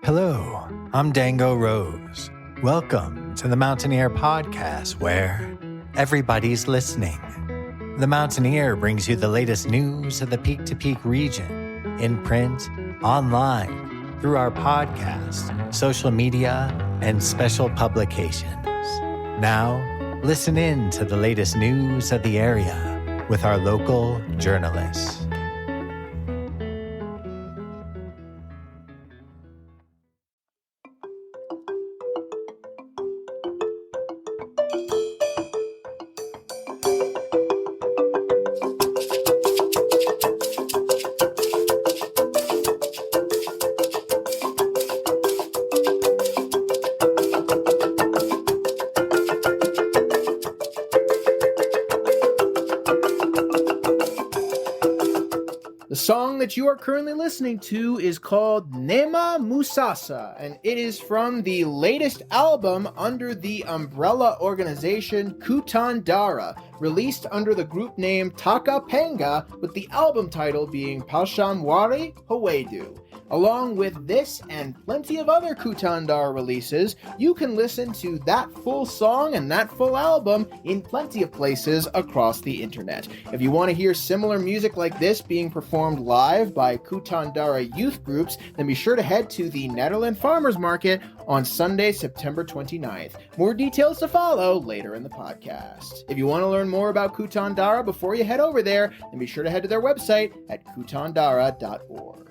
Hello, I'm Dango Rose. Welcome to the Mountaineer Podcast, where everybody's listening. The Mountaineer brings you the latest news of the Peak to Peak region, in print, online, through our podcast, social media, and special publications. Now, listen in to the latest news of the area with our local journalists. The song that you are currently listening to is called Nema Musasa, and it is from the latest album under the umbrella organization Kutandara, released under the group name Takapenga, with the album title being Shamwari Hawedu. Along with this and plenty of other Kutandara releases, you can listen to that full song and that full album in plenty of places across the internet. If you want to hear similar music like this being performed live by Kutandara youth groups, then be sure to head to the Netherlands Farmers Market on Sunday, September 29th. More details to follow later in the podcast. If you want to learn more about Kutandara before you head over there, then be sure to head to their website at kutandara.org.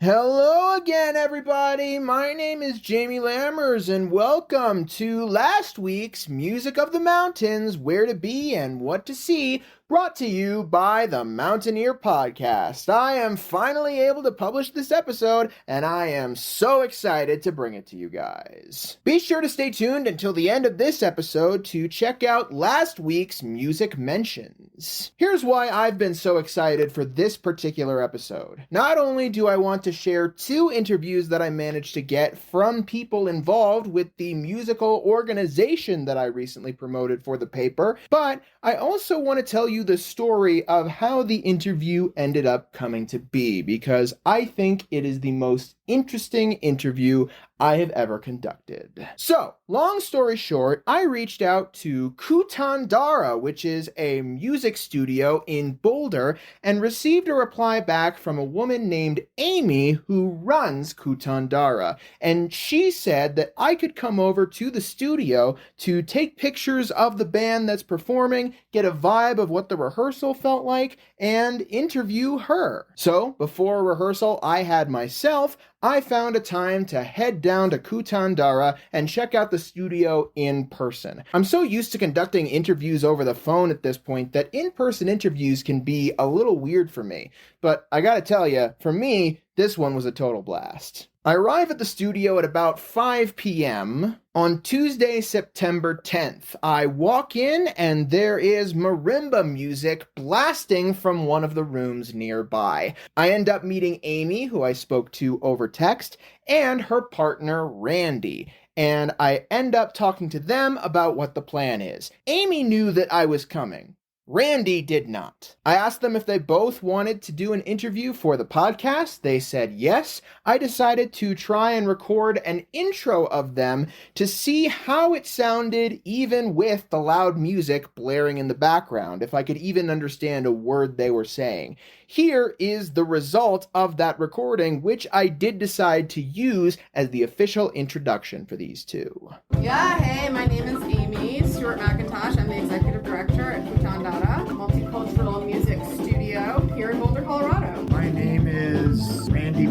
Hello again, everybody. My name is Jamie Lammers, and welcome to last week's Music of the Mountains, Where to Be and What to See, brought to you by the Mountaineer Podcast. I am finally able to publish this episode, and I am so excited to bring it to you guys. Be sure to stay tuned until the end of this episode to check out last week's music mentions. Here's why I've been so excited for this particular episode. Not only do I want to share 2 interviews that I managed to get from people involved with the musical organization that I recently promoted for the paper, but I also want to tell you the story of how the interview ended up coming to be, because I think it is the most interesting interview I have ever conducted. So, long story short, I reached out to Kutandara, which is a music studio in Boulder, and received a reply back from a woman named Amy who runs Kutandara. And she said that I could come over to the studio to take pictures of the band that's performing, get a vibe of what the rehearsal felt like, and interview her. So, before rehearsal I had myself, I found a time to head down to Kutandara and check out the studio in person. I'm so used to conducting interviews over the phone at this point that in-person interviews can be a little weird for me. But I gotta tell you, for me, this one was a total blast. I arrive at the studio at about 5 p.m. on Tuesday, September 10th. I walk in and there is marimba music blasting from one of the rooms nearby. I end up meeting Amy, who I spoke to over text, and her partner, Randy. And I end up talking to them about what the plan is. Amy knew that I was coming. Randy did not. I asked them if they both wanted to do an interview for the podcast. They said yes. I decided to try and record an intro of them to see how it sounded even with the loud music blaring in the background, if I could even understand a word they were saying. Here is the result of that recording, which I did decide to use as the official introduction for these two. Yeah, hey, my name is Amy McIntosh. I'm the executive director at Kutandara, multicultural music studio here in Boulder, Colorado. My name is Randy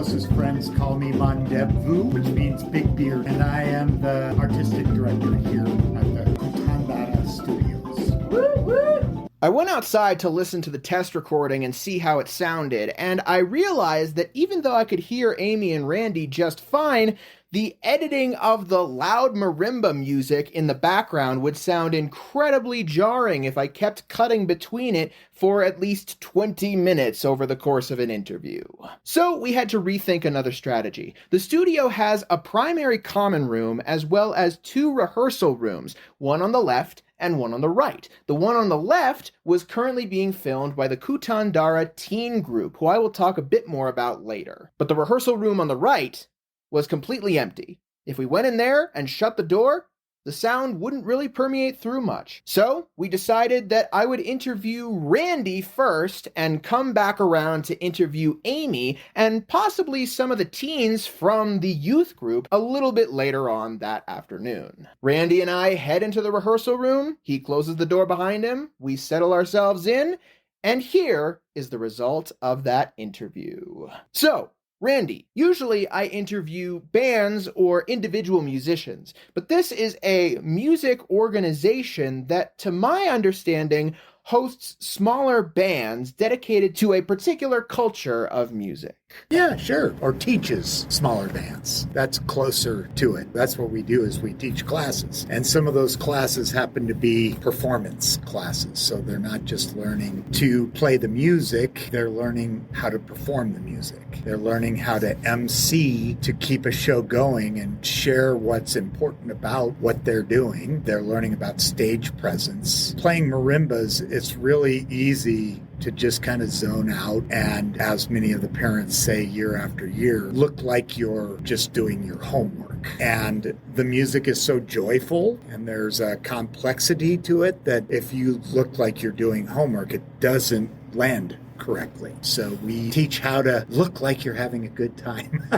closest friends call me Mandebvu, which means big beard, and I am the artistic director here at the Kutandara Studios. Woo, woo. I went outside to listen to the test recording and see how it sounded, and I realized that even though I could hear Amy and Randy just fine, the editing of the loud marimba music in the background would sound incredibly jarring if I kept cutting between it for at least 20 minutes over the course of an interview. So we had to rethink another strategy. The studio has a primary common room as well as 2 rehearsal rooms, one on the left and one on the right. The one on the left was currently being filmed by the Kutandara teen group, who I will talk a bit more about later. But the rehearsal room on the right was completely empty. If we went in there and shut the door, the sound wouldn't really permeate through much. So we decided that I would interview Randy first and come back around to interview Amy and possibly some of the teens from the youth group a little bit later on that afternoon. Randy and I head into the rehearsal room, he closes the door behind him, we settle ourselves in, and here is the result of that interview. So, Randy, usually I interview bands or individual musicians, but this is a music organization that, to my understanding, hosts smaller bands dedicated to a particular culture of music. Yeah, sure. Or teaches smaller bands. That's closer to it. That's what we do is we teach classes. And some of those classes happen to be performance classes. So they're not just learning to play the music, they're learning how to perform the music. They're learning how to MC to keep a show going and share what's important about what they're doing. They're learning about stage presence. Playing marimbas, it's really easy to just kind of zone out and, as many of the parents say year after year, look like you're just doing your homework. And the music is so joyful and there's a complexity to it that if you look like you're doing homework, it doesn't land correctly. So we teach how to look like you're having a good time.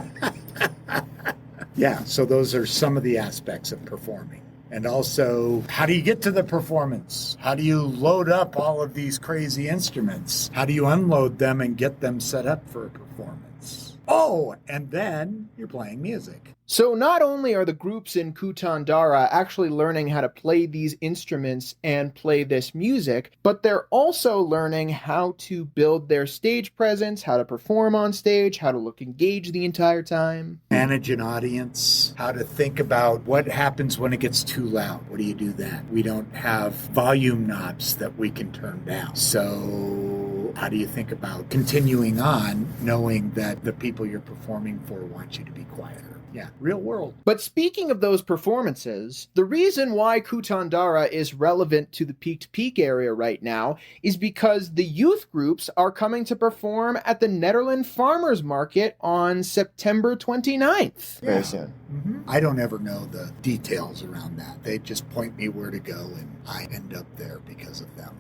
Yeah, so those are some of the aspects of performing. And also, how do you get to the performance? How do you load up all of these crazy instruments? How do you unload them and get them set up for a performance? Oh, and then you're playing music. So not only are the groups in Kutandara actually learning how to play these instruments and play this music, but they're also learning how to build their stage presence, how to perform on stage, how to look engaged the entire time. Manage an audience, how to think about what happens when it gets too loud. What do you do then? We don't have volume knobs that we can turn down. So how do you think about continuing on knowing that the people you're performing for want you to be quieter? Yeah, real world. But speaking of those performances, the reason why Kutandara is relevant to the Peak to Peak area right now is because the youth groups are coming to perform at the Netherlands Farmers Market on September 29th. Yeah. Very soon. Mm-hmm. I don't ever know the details around that. They just point me where to go and I end up there because of them.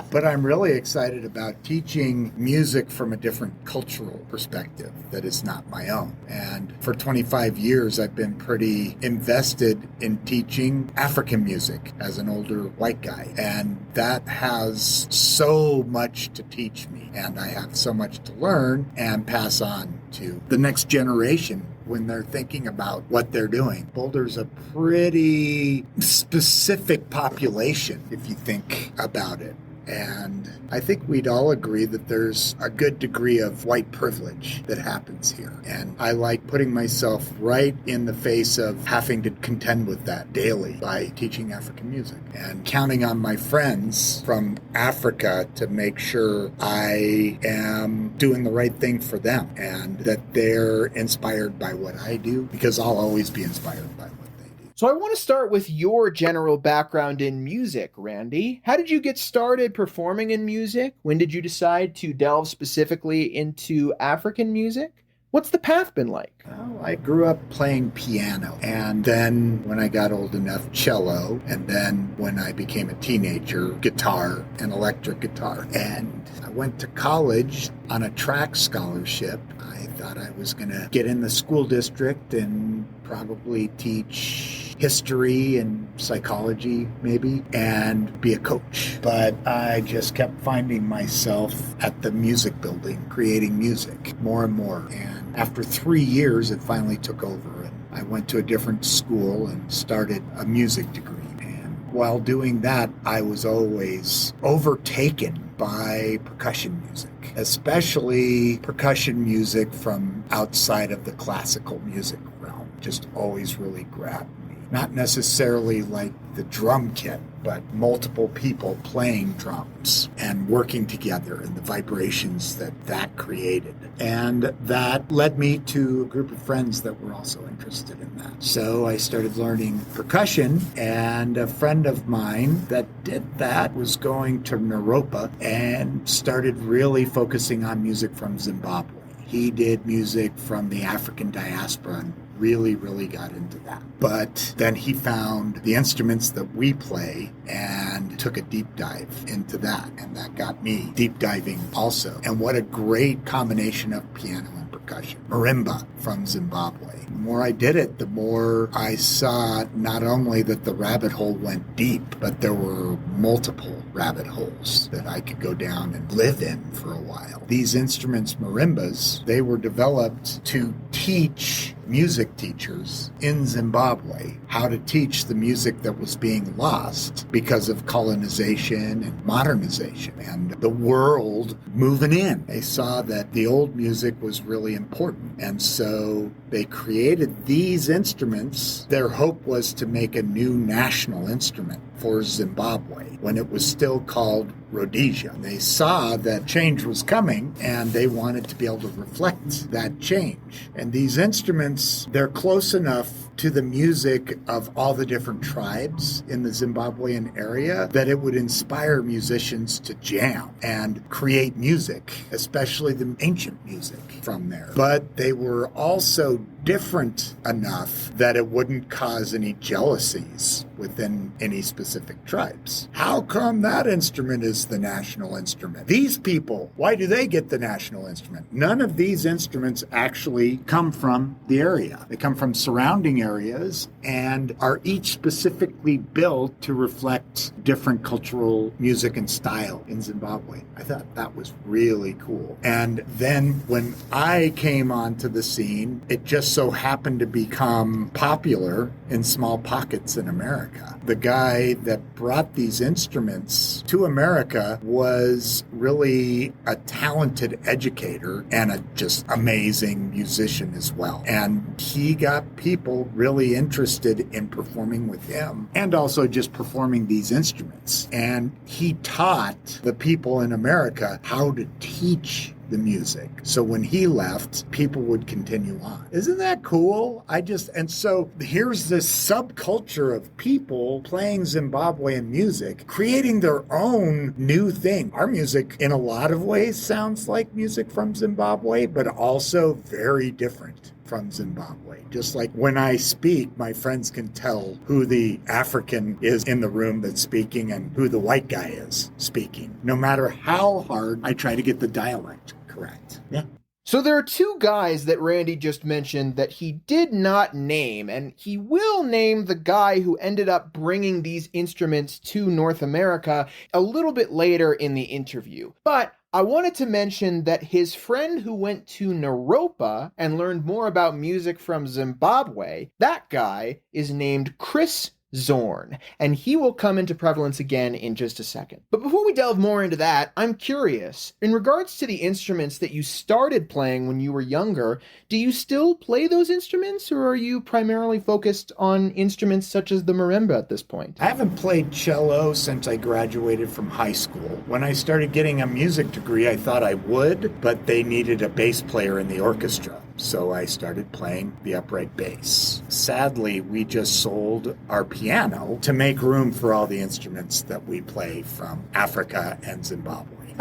But I'm really excited about teaching music from a different cultural perspective that is not my own. And for 25 years, I've been pretty invested in teaching African music as an older white guy. And that has so much to teach me. And I have so much to learn and pass on to the next generation when they're thinking about what they're doing. Boulder's a pretty specific population if you think about it. And I think we'd all agree that there's a good degree of white privilege that happens here. And I like putting myself right in the face of having to contend with that daily by teaching African music and counting on my friends from Africa to make sure I am doing the right thing for them and that they're inspired by what I do, because I'll always be inspired by what they do. So I want to start with your general background in music, Randy. How did you get started performing in music? When did you decide to delve specifically into African music? What's the path been like? Well, I grew up playing piano, and then when I got old enough, cello, and then when I became a teenager, guitar and electric guitar. And I went to college on a track scholarship. I thought I was going to get in the school district and probably teach teach history and psychology, maybe, and be a coach. But I just kept finding myself at the music building, creating music more and more. And after 3 years, it finally took over. And I went to a different school and started a music degree. And while doing that, I was always overtaken by percussion music, especially percussion music from outside of the classical music realm. Just always really grabbed me. Not necessarily like the drum kit, but multiple people playing drums and working together and the vibrations that created. And that led me to a group of friends that were also interested in that. So I started learning percussion, and a friend of mine that did that was going to Naropa and started really focusing on music from Zimbabwe. He did music from the African diaspora and really got into that. But then he found the instruments that we play and took a deep dive into that. And that got me deep diving also. And what a great combination of piano and percussion. Marimba from Zimbabwe. The more I did it, the more I saw not only that the rabbit hole went deep, but there were multiple rabbit holes that I could go down and live in for a while. These instruments, marimbas, they were developed to teach music teachers in Zimbabwe how to teach the music that was being lost because of colonization and modernization and the world moving in. They saw that the old music was really important, and so they created these instruments. Their hope was to make a new national instrument for Zimbabwe when it was still called Rhodesia. They saw that change was coming, and they wanted to be able to reflect that change. And these instruments, they're close enough to the music of all the different tribes in the Zimbabwean area that it would inspire musicians to jam and create music, especially the ancient music from there. But they were also different enough that it wouldn't cause any jealousies within any specific tribes. How come that instrument is the national instrument? These people, why do they get the national instrument? None of these instruments actually come from the area. They come from surrounding areas and are each specifically built to reflect different cultural music and style in Zimbabwe. I thought that was really cool. And then when I came onto the scene, it just so happened to become popular in small pockets in America. The guy that brought these instruments to America was really a talented educator and a just amazing musician as well. And he got people really interested in performing with him and also just performing these instruments. And he taught the people in America how to teach the music. So when he left, people would continue on. Isn't that cool? And so here's this subculture of people playing Zimbabwean music, creating their own new thing. Our music, in a lot of ways, sounds like music from Zimbabwe, but also very different from Zimbabwe. Just like when I speak, my friends can tell who the African is in the room that's speaking and who the white guy is speaking, no matter how hard I try to get the dialect correct. Yeah. So there are two guys that Randy just mentioned that he did not name, and he will name the guy who ended up bringing these instruments to North America a little bit later in the interview. But I wanted to mention that his friend who went to Naropa and learned more about music from Zimbabwe, that guy is named Chris Zorn, and he will come into prevalence again in just a second. But before we delve more into that, I'm curious, in regards to the instruments that you started playing when you were younger, do you still play those instruments, or are you primarily focused on instruments such as the marimba at this point? I haven't played cello since I graduated from high school. When I started getting a music degree, I thought I would, but they needed a bass player in the orchestra. So I started playing the upright bass. Sadly, we just sold our piano to make room for all the instruments that we play from Africa and Zimbabwe.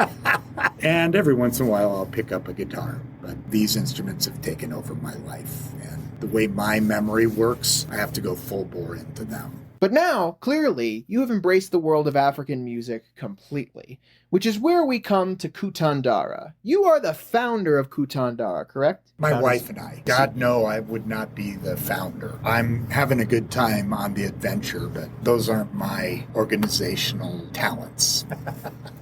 And every once in a while, I'll pick up a guitar. But these instruments have taken over my life. And the way my memory works, I have to go full bore into them. But now, clearly, you have embraced the world of African music completely, which is where we come to Kutandara. You are the founder of Kutandara, correct? My wife and I. God, no, I would not be the founder. I'm having a good time on the adventure, but those aren't my organizational talents.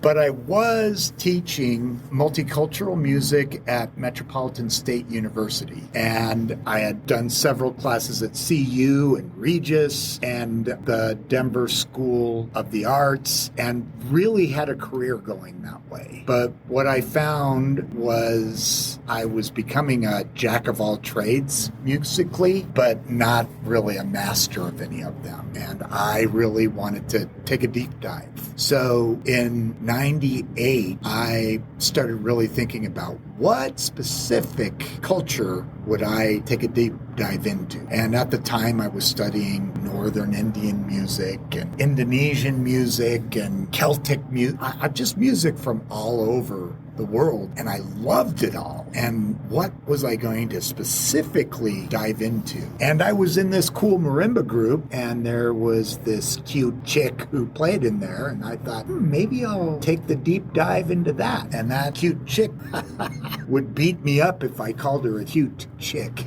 But I was teaching multicultural music at Metropolitan State University, and I had done several classes at CU and Regis and the Denver School of the Arts, and really had a career going that way. But what I found was I was becoming a jack of all trades musically, but not really a master of any of them. And I really wanted to take a deep dive. So in 98, I started really thinking about what specific culture would I take a deep dive into. And at the time, I was studying Northern Indian music and Indonesian music and Celtic music, just music from all over the world, and I loved it all. And what was I going to specifically dive into? And I was in this cool marimba group, and there was this cute chick who played in there, and I thought, maybe I'll take the deep dive into that. And that cute chick would beat me up if I called her a cute chick.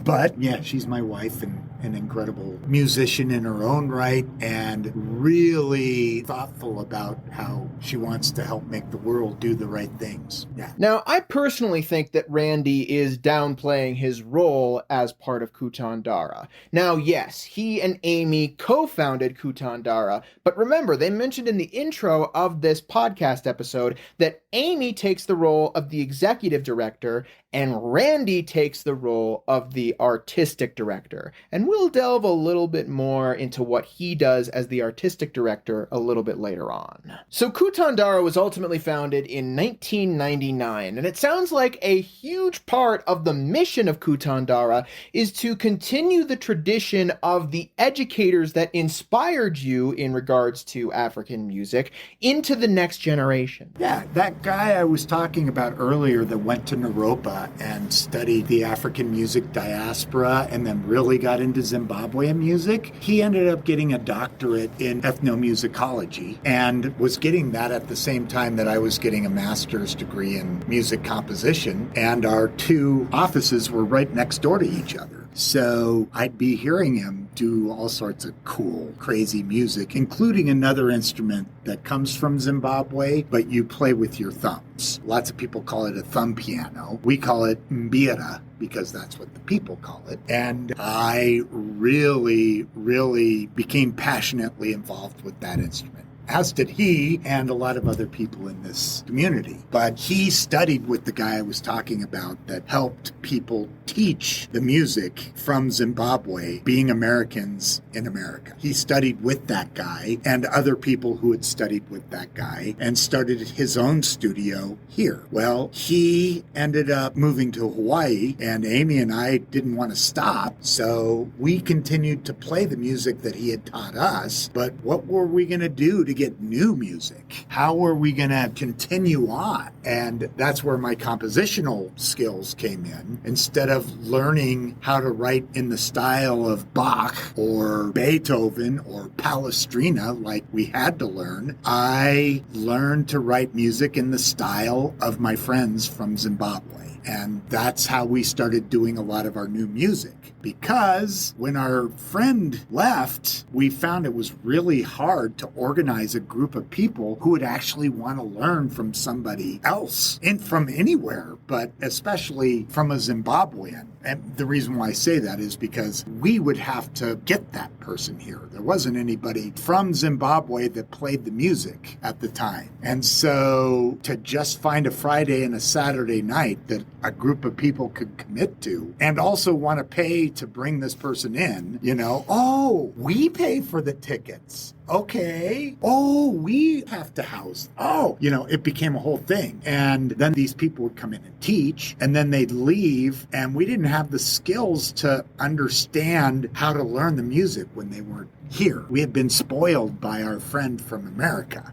But yeah, she's my wife and an incredible musician in her own right, and really thoughtful about how she wants to help make the world do the right things. Yeah. Now, I personally think that Randy is downplaying his role as part of Kutandara. Now, yes, he and Amy co-founded Kutandara, but remember, they mentioned in the intro of this podcast episode that Amy takes the role of the executive director and Randy takes the role of the artistic director. And we'll delve a little bit more into what he does as the artistic director a little bit later on. So Kutandara was ultimately founded in 1999, and it sounds like a huge part of the mission of Kutandara is to continue the tradition of the educators that inspired you in regards to African music into the next generation. Yeah, that guy I was talking about earlier that went to Naropa and studied the African music diaspora and then really got into Zimbabwean music, he ended up getting a doctorate in ethnomusicology and was getting that at the same time that I was getting a master's degree in music composition, and our two offices were right next door to each other. So I'd be hearing him do all sorts of cool, crazy music, including another instrument that comes from Zimbabwe, but you play with your thumbs. Lots of people call it a thumb piano. We call it mbira because that's what the people call it. And I really, really became passionately involved with that instrument, as did he and a lot of other people in this community. But he studied with the guy I was talking about that helped people teach the music from Zimbabwe, being Americans in America. He studied with that guy and other people who had studied with that guy and started his own studio here. Well, he ended up moving to Hawaii, and Amy and I didn't want to stop, so we continued to play the music that he had taught us. But what were we going to do to get new music? How were we going to continue on? And that's where my compositional skills came in. Instead of learning how to write in the style of Bach or Beethoven or Palestrina like we had to learn, I learned to write music in the style of my friends from Zimbabwe. And that's how we started doing a lot of our new music. Because when our friend left, we found it was really hard to organize a group of people who would actually want to learn from somebody else and from anywhere, but especially from a Zimbabwean. And the reason why I say that is because we would have to get that person here. There wasn't anybody from Zimbabwe that played the music at the time. And so to just find a Friday and a Saturday night that a group of people could commit to and also want to pay to bring this person in, oh, we pay for the tickets. Okay. Oh, we have to house. Oh, it became a whole thing. And then these people would come in and teach, and then they'd leave, and we didn't have the skills to understand how to learn the music when they weren't here. We had been spoiled by our friend from America.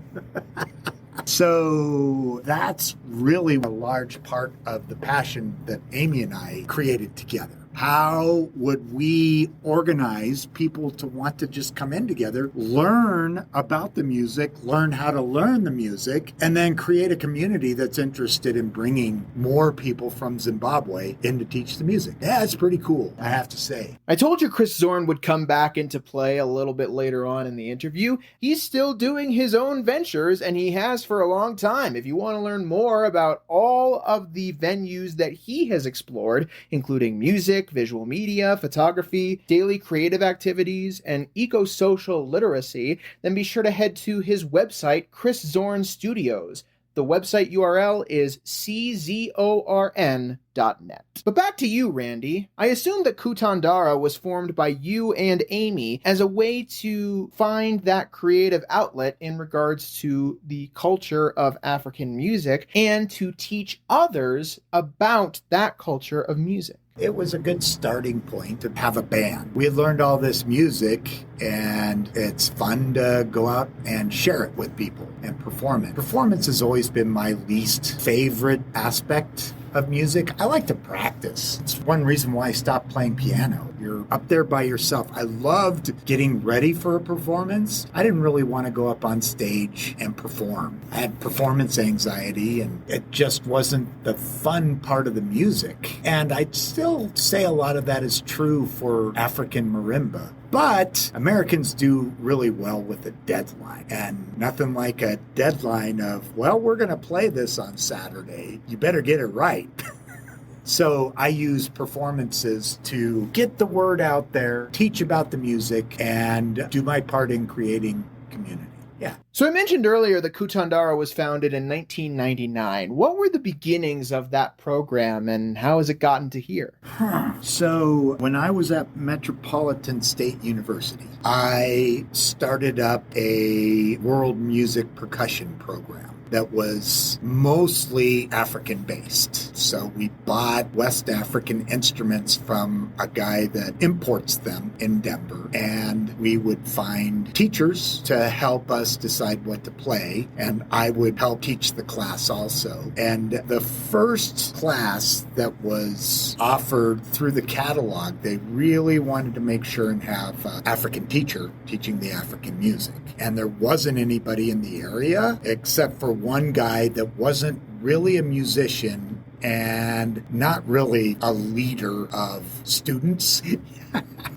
So that's really a large part of the passion that Amy and I created together. How would we organize people to want to just come in together, learn about the music, learn how to learn the music, and then create a community that's interested in bringing more people from Zimbabwe in to teach the music? Yeah, it's pretty cool, I have to say. I told you Chris Zorn would come back into play a little bit later on in the interview. He's still doing his own ventures, and he has for a long time. If you want to learn more about all of the venues that he has explored, including music, visual media, photography, daily creative activities, and eco-social literacy, then be sure to head to his website, Chris Zorn Studios. The website URL is czorn.net. But back to you, Randy. I assume that Kutandara was formed by you and Amy as a way to find that creative outlet in regards to the culture of African music and to teach others about that culture of music. It was a good starting point to have a band. We had learned all this music, and it's fun to go out and share it with people and perform it. Performance has always been my least favorite aspect of music. I like to practice. It's one reason why I stopped playing piano. You're up there by yourself. I loved getting ready for a performance. I didn't really want to go up on stage and perform. I had performance anxiety, and it just wasn't the fun part of the music. And I'd still say a lot of that is true for African marimba. But Americans do really well with a deadline, and nothing like a deadline of, well, we're going to play this on Saturday. You better get it right. So I use performances to get the word out there, teach about the music, and do my part in creating community. Yeah. So I mentioned earlier that Kutandara was founded in 1999. What were the beginnings of that program, and how has it gotten to here? So when I was at Metropolitan State University, I started up a world music percussion program that was mostly African-based. So we bought West African instruments from a guy that imports them in Denver, and we would find teachers to help us decide what to play, and I would help teach the class also. And the first class that was offered through the catalog, they really wanted to make sure and have an African teacher teaching the African music. And there wasn't anybody in the area except for one guy that wasn't really a musician and not really a leader of students.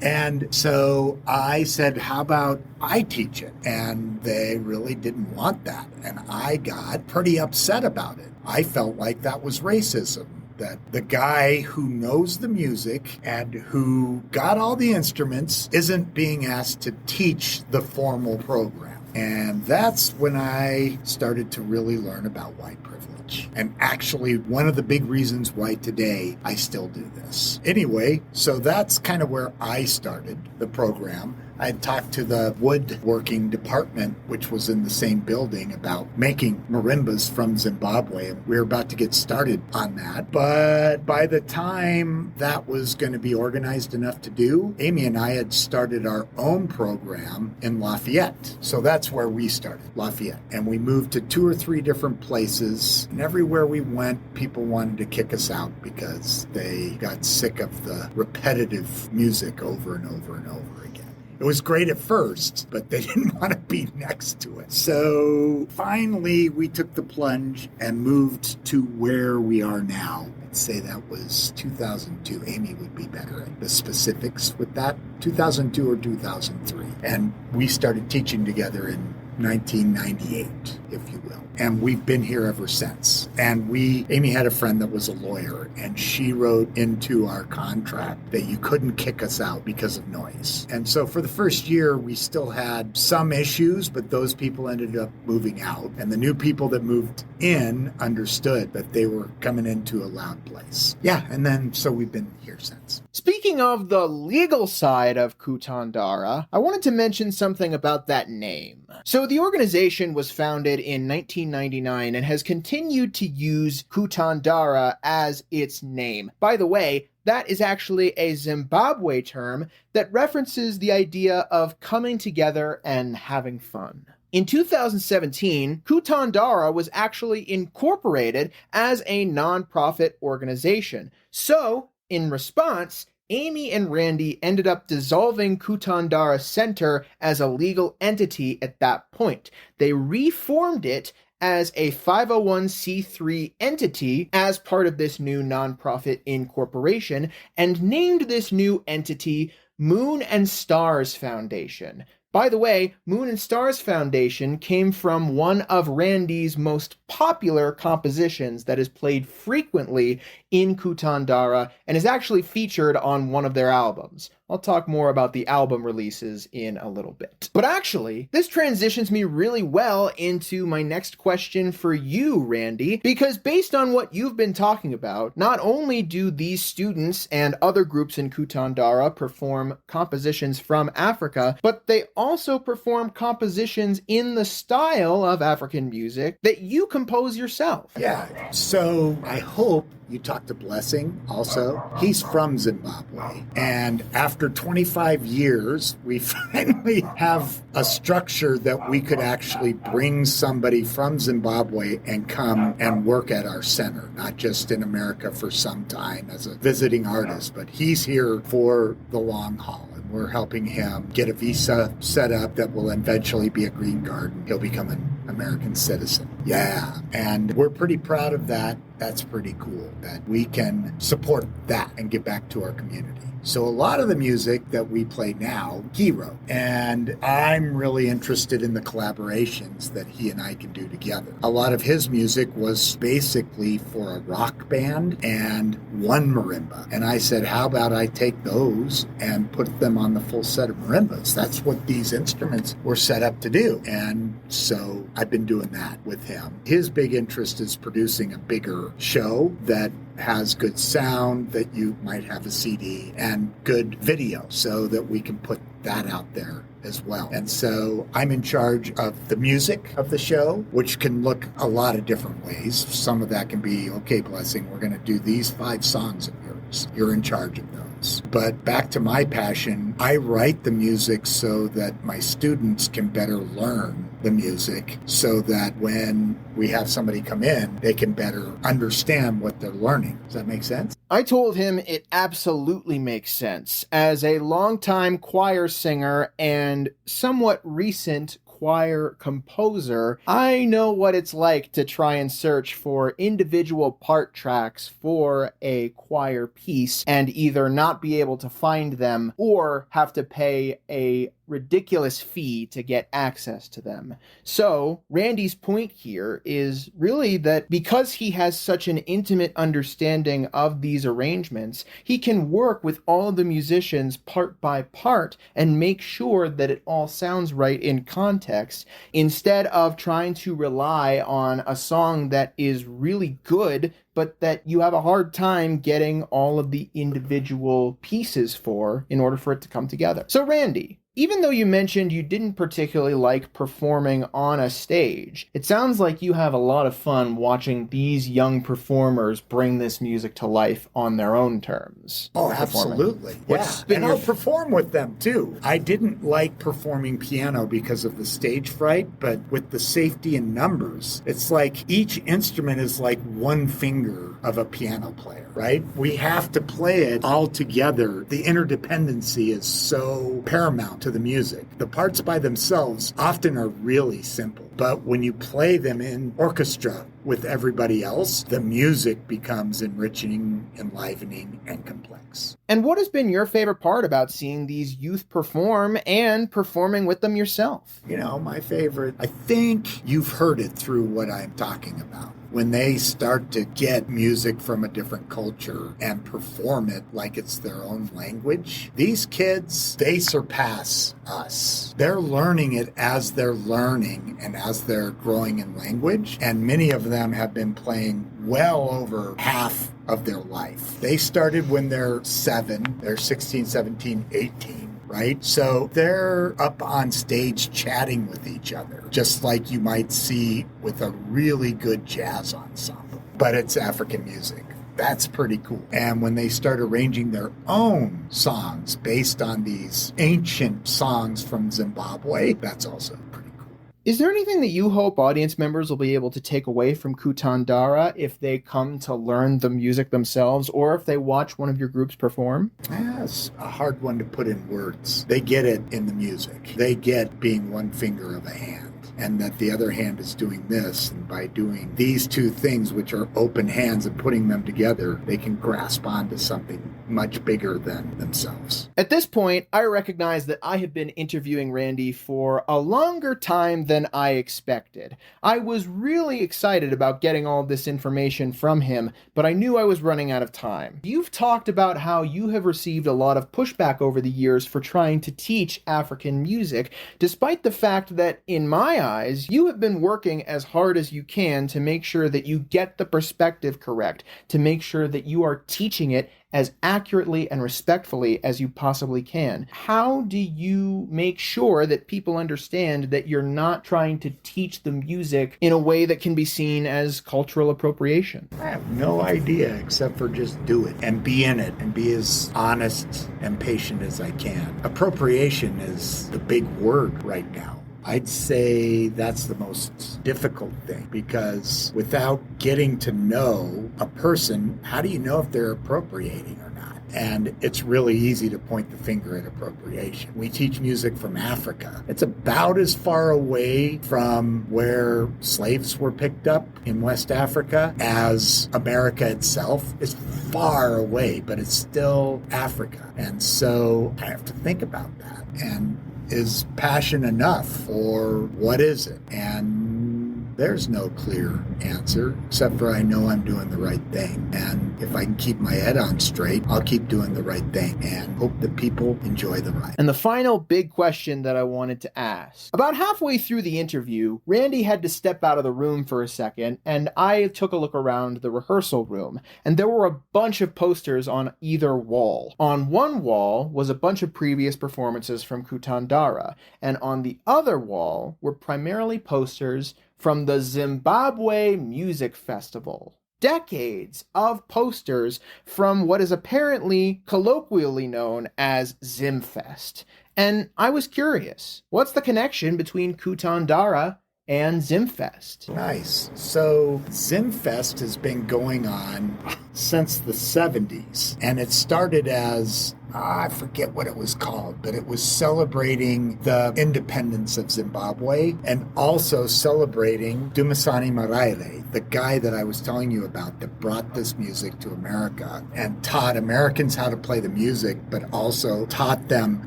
And so I said, how about I teach it? And they really didn't want that. And I got pretty upset about it. I felt like that was racism. That the guy who knows the music and who got all the instruments isn't being asked to teach the formal program. And that's when I started to really learn about white privilege. And actually, one of the big reasons why today I still do this. Anyway, so that's kind of where I started the program. I had talked to the woodworking department, which was in the same building, about making marimbas from Zimbabwe. We were about to get started on that. But by the time that was going to be organized enough to do, Amy and I had started our own program in Lafayette. So that's where we started, Lafayette. And we moved to 2 or 3 different places. And everywhere we went, people wanted to kick us out because they got sick of the repetitive music over and over and over again. It was great at first, but they didn't want to be next to it. So finally, we took the plunge and moved to where we are now. I'd say that was 2002. Amy would be better at the specifics with that. 2002 or 2003. And we started teaching together in 1998, if you will. And we've been here ever since. And Amy had a friend that was a lawyer, and she wrote into our contract that you couldn't kick us out because of noise. And so for the first year, we still had some issues, but those people ended up moving out. And the new people that moved in understood that they were coming into a loud place. Yeah, and then so we've been here since. Speaking of the legal side of Kutandara, I wanted to mention something about that name. So the organization was founded in 1999 and has continued to use Kutandara as its name. By the way, that is actually a Zimbabwe term that references the idea of coming together and having fun. In 2017, Kutandara was actually incorporated as a nonprofit organization. So, in response, Amy and Randy ended up dissolving Kutandara Center as a legal entity at that point. They reformed it as a 501c3 entity as part of this new nonprofit incorporation and named this new entity Moon and Stars Foundation. By the way, Moon and Stars Foundation came from one of Randy's most popular compositions that is played frequently in Kutandara and is actually featured on one of their albums. I'll talk more about the album releases in a little bit. But actually, this transitions me really well into my next question for you, Randy, because based on what you've been talking about, not only do these students and other groups in Kutandara perform compositions from Africa, but they also perform compositions in the style of African music that you compose yourself. Yeah, so I hope you talked to Blessing also. He's from Zimbabwe. And after 25 years, we finally have a structure that we could actually bring somebody from Zimbabwe and come and work at our center, not just in America for some time as a visiting artist, but he's here for the long haul. We're helping him get a visa set up that will eventually be a green card. He'll become an American citizen. Yeah, and we're pretty proud of that. That's pretty cool that we can support that and give back to our community. So a lot of the music that we play now, he wrote. And I'm really interested in the collaborations that he and I can do together. A lot of his music was basically for a rock band and one marimba. And I said, how about I take those and put them on the full set of marimbas? That's what these instruments were set up to do. And so I've been doing that with him. His big interest is producing a bigger show that has good sound, that you might have a CD, and good video so that we can put that out there as well. And so I'm in charge of the music of the show, which can look a lot of different ways. Some of that can be, okay, Blessing, we're going to do these 5 songs of yours. You're in charge of those. But back to my passion, I write the music so that my students can better learn the music so that when we have somebody come in, they can better understand what they're learning. Does that make sense? I told him it absolutely makes sense. As a longtime choir singer and somewhat recent choir composer, I know what it's like to try and search for individual part tracks for a choir piece and either not be able to find them or have to pay a ridiculous fee to get access to them. So Randy's point here is really that because he has such an intimate understanding of these arrangements, he can work with all of the musicians part by part and make sure that it all sounds right in context, instead of trying to rely on a song that is really good but that you have a hard time getting all of the individual pieces for in order for it to come together. So Randy, even though you mentioned you didn't particularly like performing on a stage, it sounds like you have a lot of fun watching these young performers bring this music to life on their own terms. Oh, absolutely. Yeah. And I'll perform with them too. I didn't like performing piano because of the stage fright, but with the safety in numbers, it's like each instrument is like one finger of a piano player, right? We have to play it all together. The interdependency is so paramount to the music. The parts by themselves often are really simple, but when you play them in orchestra with everybody else, the music becomes enriching, enlivening, and complex. And what has been your favorite part about seeing these youth perform and performing with them yourself? You know, my favorite, I think you've heard it through what I'm talking about. When they start to get music from a different culture and perform it like it's their own language, these kids, they surpass us. They're learning it as they're learning and as they're growing in language. And many of them have been playing well over half of their life. They started when they're 7, they're 16, 17, 18. Right? So they're up on stage chatting with each other, just like you might see with a really good jazz ensemble. But it's African music. That's pretty cool. And when they start arranging their own songs based on these ancient songs from Zimbabwe, that's also pretty cool. Is there anything that you hope audience members will be able to take away from Kutandara if they come to learn the music themselves or if they watch one of your groups perform? That's a hard one to put in words. They get it in the music. They get being one finger of a hand, and that the other hand is doing this. And by doing these two things, which are open hands, and putting them together, they can grasp onto something much bigger than themselves. At this point, I recognize that I have been interviewing Randy for a longer time than I expected. I was really excited about getting all this information from him, but I knew I was running out of time. You've talked about how you have received a lot of pushback over the years for trying to teach African music, despite the fact that, in my eyes, you have been working as hard as you can to make sure that you get the perspective correct, to make sure that you are teaching it as accurately and respectfully as you possibly can. How do you make sure that people understand that you're not trying to teach the music in a way that can be seen as cultural appropriation? I have no idea, except for just do it and be in it and be as honest and patient as I can. Appropriation is the big word right now. I'd say that's the most difficult thing, because without getting to know a person, how do you know if they're appropriating or not? And it's really easy to point the finger at appropriation. We teach music from Africa. It's about as far away from where slaves were picked up in West Africa as America itself. Is far away, but it's still Africa. And so I have to think about that. And is passion enough, or what is it? And there's no clear answer, except for I know I'm doing the right thing. And if I can keep my head on straight, I'll keep doing the right thing and hope that people enjoy the ride. And the final big question that I wanted to ask. About halfway through the interview, Randy had to step out of the room for a second, and I took a look around the rehearsal room, and there were a bunch of posters on either wall. On one wall was a bunch of previous performances from Kutandara, and on the other wall were primarily posters from the Zimbabwe Music Festival. Decades of posters from what is apparently colloquially known as Zimfest. And I was curious, what's the connection between Kutandara and Zimfest? Nice. So Zimfest has been going on since the 70s, and it started as I forget what it was called, but it was celebrating the independence of Zimbabwe and also celebrating Dumisani Maraile, the guy that I was telling you about that brought this music to America and taught Americans how to play the music, but also taught them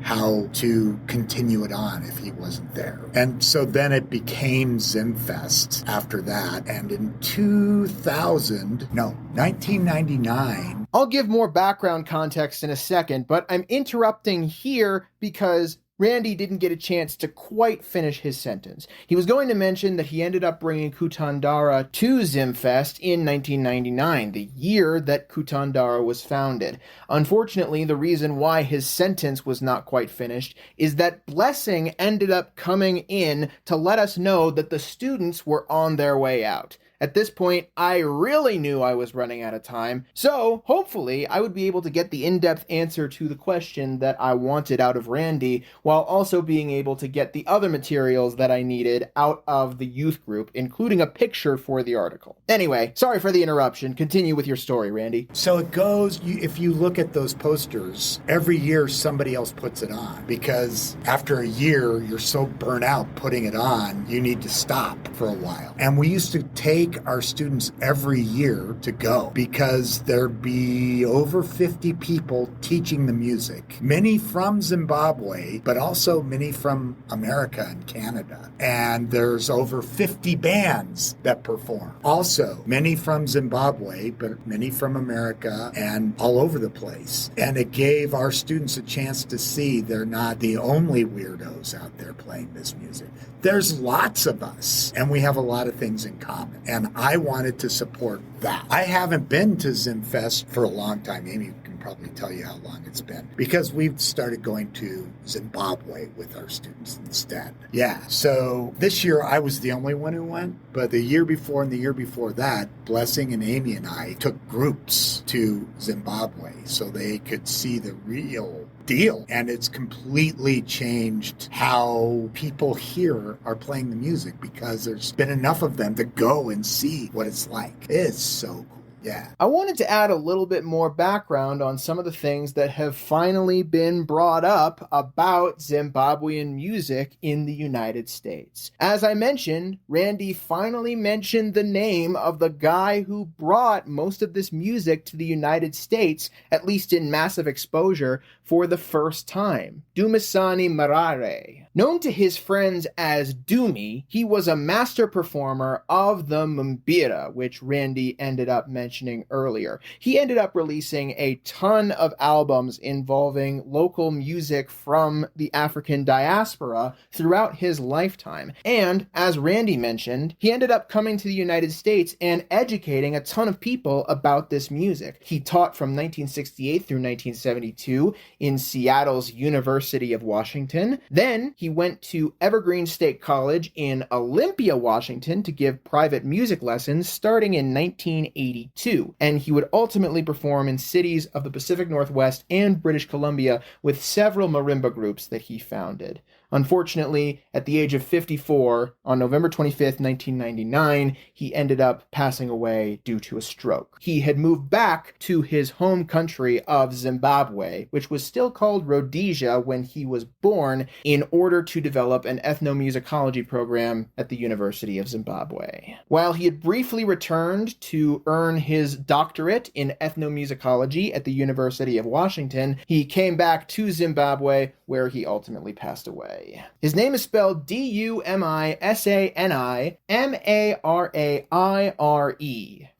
how to continue it on if he wasn't there. And so then it became Zimfest after that. And in 1999, I'll give more background context in a second, but I'm interrupting here because Randy didn't get a chance to quite finish his sentence. He was going to mention that he ended up bringing Kutandara to Zimfest in 1999, the year that Kutandara was founded. Unfortunately, the reason why his sentence was not quite finished is that Blessing ended up coming in to let us know that the students were on their way out. At this point, I really knew I was running out of time, so hopefully I would be able to get the in-depth answer to the question that I wanted out of Randy, while also being able to get the other materials that I needed out of the youth group, including a picture for the article. Anyway, sorry for the interruption. Continue with your story, Randy. So it goes, if you look at those posters, every year somebody else puts it on, because after a year, you're so burnt out putting it on, you need to stop for a while. And we used to take our students every year to go, because there'd be over 50 people teaching the music, many from Zimbabwe, but also many from America and Canada. And there's over 50 bands that perform. Also, many from Zimbabwe, but many from America and all over the place. And it gave our students a chance to see they're not the only weirdos out there playing this music. There's lots of us, and we have a lot of things in common. And I wanted to support that. I haven't been to Zimfest for a long time. Amy can probably tell you how long it's been, because we've started going to Zimbabwe with our students instead. Yeah, so this year I was the only one who went, but the year before and the year before that, Blessing and Amy and I took groups to Zimbabwe so they could see the real deal. And it's completely changed how people here are playing the music because there's been enough of them to go and see what it's like. It's so cool. Yeah. I wanted to add a little bit more background on some of the things that have finally been brought up about Zimbabwean music in the United States. As I mentioned, Randy finally mentioned the name of the guy who brought most of this music to the United States, at least in massive exposure, for the first time. Dumisani Marare. Known to his friends as Dumi, he was a master performer of the mbira, which Randy ended up mentioning earlier. He ended up releasing a ton of albums involving local music from the African diaspora throughout his lifetime. And, as Randy mentioned, he ended up coming to the United States and educating a ton of people about this music. He taught from 1968 through 1972 in Seattle's University of Washington. Then he went to Evergreen State College in Olympia, Washington to give private music lessons starting in 1982. And he would ultimately perform in cities of the Pacific Northwest and British Columbia with several marimba groups that he founded. Unfortunately, at the age of 54, on November 25th, 1999, he ended up passing away due to a stroke. He had moved back to his home country of Zimbabwe, which was still called Rhodesia when he was born, in order to develop an ethnomusicology program at the University of Zimbabwe. While he had briefly returned to earn his doctorate in ethnomusicology at the University of Washington, he came back to Zimbabwe, where he ultimately passed away. His name is spelled Dumisani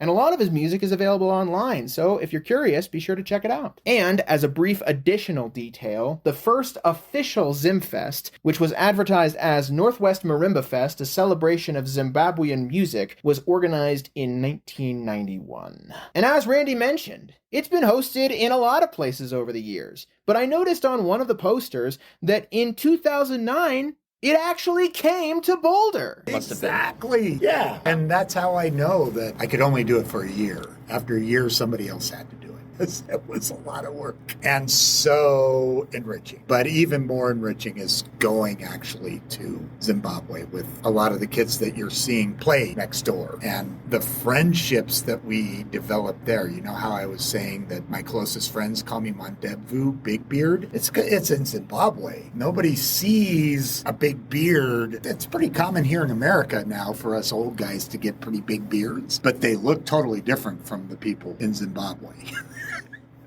and a lot of his music is available online, so if you're curious, be sure to check it out. And as a brief additional detail, the first official Zimfest, which was advertised as Northwest Marimba Fest, a celebration of Zimbabwean music, was organized in 1991. And as Randy mentioned, it's been hosted in a lot of places over the years, but I noticed on one of the posters that in 2009, it actually came to Boulder. Exactly. Yeah. And that's how I know that I could only do it for a year. After a year, somebody else had to do it. It was a lot of work and so enriching. But even more enriching is going actually to Zimbabwe with a lot of the kids that you're seeing play next door and the friendships that we developed there. You know how I was saying that my closest friends call me Mondebvu, Big Beard? It's in Zimbabwe. Nobody sees a big beard. It's pretty common here in America now for us old guys to get pretty big beards, but they look totally different from the people in Zimbabwe.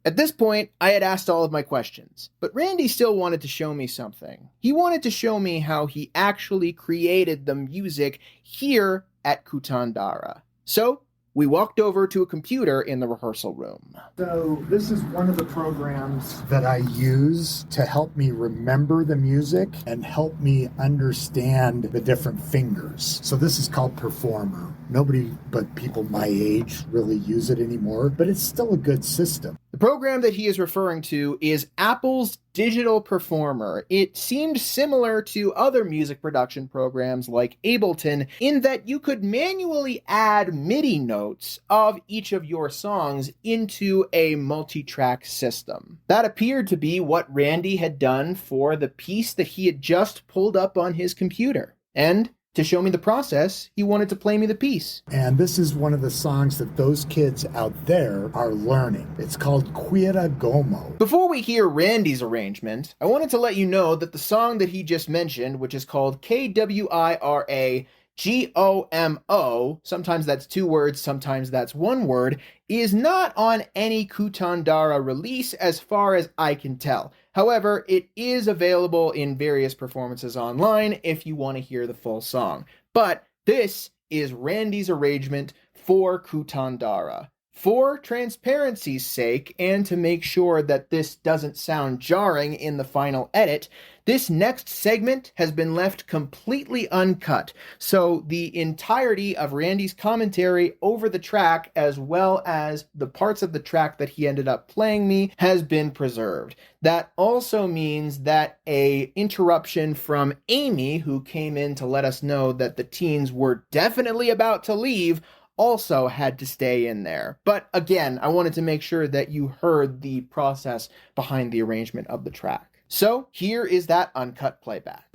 At this point, I had asked all of my questions, but Randy still wanted to show me something. He wanted to show me how he actually created the music here at Kutandara. So, we walked over to a computer in the rehearsal room. So this is one of the programs that I use to help me remember the music and help me understand the different fingers. So this is called Performer. Nobody but people my age really use it anymore, but it's still a good system. The program that he is referring to is Apple's Digital Performer. It seemed similar to other music production programs like Ableton in that you could manually add MIDI notes of each of your songs into a multi-track system. That appeared to be what Randy had done for the piece that he had just pulled up on his computer. And to show me the process, he wanted to play me the piece. And this is one of the songs that those kids out there are learning. It's called Kwira Gomo. Before we hear Randy's arrangement, I wanted to let you know that the song that he just mentioned, which is called Kwira Gomo, sometimes that's two words, sometimes that's one word, is not on any Kutandara release as far as I can tell. However, it is available in various performances online if you want to hear the full song. But this is Randy's arrangement for Kutandara. For transparency's sake, and to make sure that this doesn't sound jarring in the final edit, this next segment has been left completely uncut, so the entirety of Randy's commentary over the track, as well as the parts of the track that he ended up playing me, has been preserved. That also means that an interruption from Amy, who came in to let us know that the teens were definitely about to leave, also had to stay in there. But again, I wanted to make sure that you heard the process behind the arrangement of the track. So here is that uncut playback.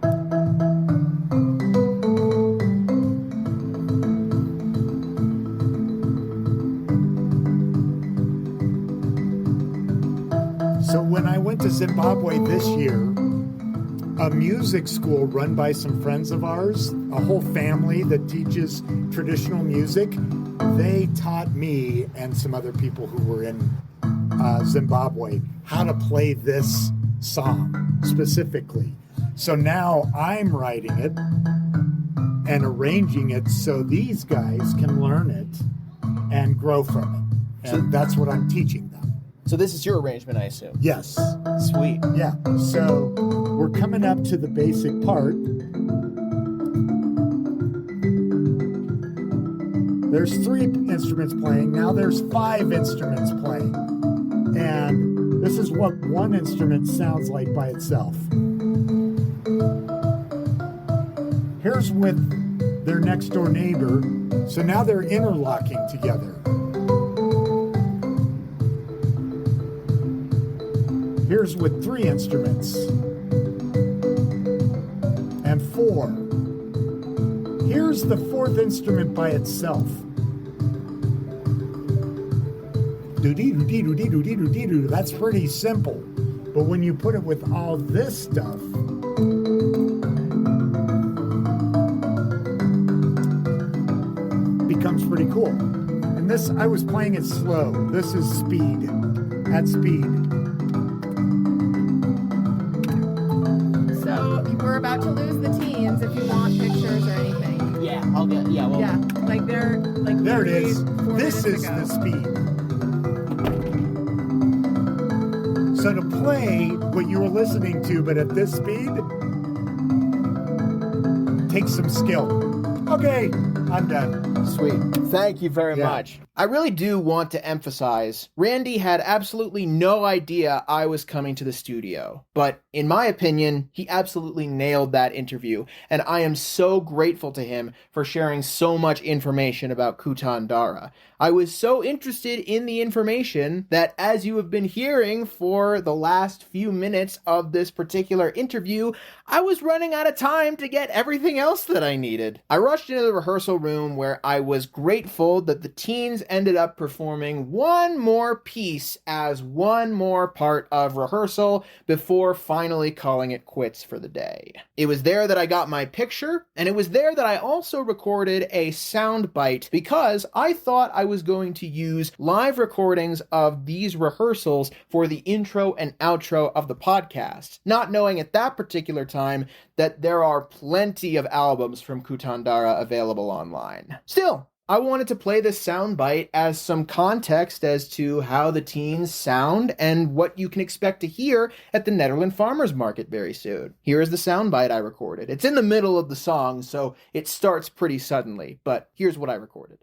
So when I went to Zimbabwe this year, a music school run by some friends of ours, a whole family that teaches traditional music, they taught me and some other people who were in Zimbabwe how to play this song specifically. So now I'm writing it and arranging it so these guys can learn it and grow from it. And that's what I'm teaching them. So this is your arrangement, I assume? Yes. Sweet. Yeah. So we're coming up to the basic part. There's 3 instruments playing. Now there's 5 instruments playing. And this is what one instrument sounds like by itself. Here's with their next door neighbor. So now they're interlocking together. Here's with 3 instruments. And 4. Here's the 4th instrument by itself. Do-dee-doo-dee-doo-dee-doo-dee-doo-dee-doo. That's pretty simple. But when you put it with all this stuff, it becomes pretty cool. And this, I was playing it slow. This is speed. At speed. We're about to lose the teens if you want pictures or anything. Yeah, I'll get, yeah, well. Yeah, like they're, like, there it is. 4 This is ago. the speed. So to play what you were listening to, but at this speed, takes some skill. Okay, I'm done. Sweet. Thank you very much. I really do want to emphasize, Randy had absolutely no idea I was coming to the studio. But in my opinion, he absolutely nailed that interview. And I am so grateful to him for sharing so much information about Kutandara. I was so interested in the information that, as you have been hearing for the last few minutes of this particular interview, I was running out of time to get everything else that I needed. I rushed into the rehearsal room where I was grateful that the teens ended up performing one more piece as one more part of rehearsal before finally calling it quits for the day. It was there that I got my picture, and it was there that I also recorded a sound bite because I thought I was going to use live recordings of these rehearsals for the intro and outro of the podcast, not knowing at that particular time that there are plenty of albums from Kutandara available online. Still, I wanted to play this soundbite as some context as to how the teens sound and what you can expect to hear at the Netherlands Farmers Market very soon. Here is the soundbite I recorded. It's in the middle of the song, so it starts pretty suddenly, but here's what I recorded.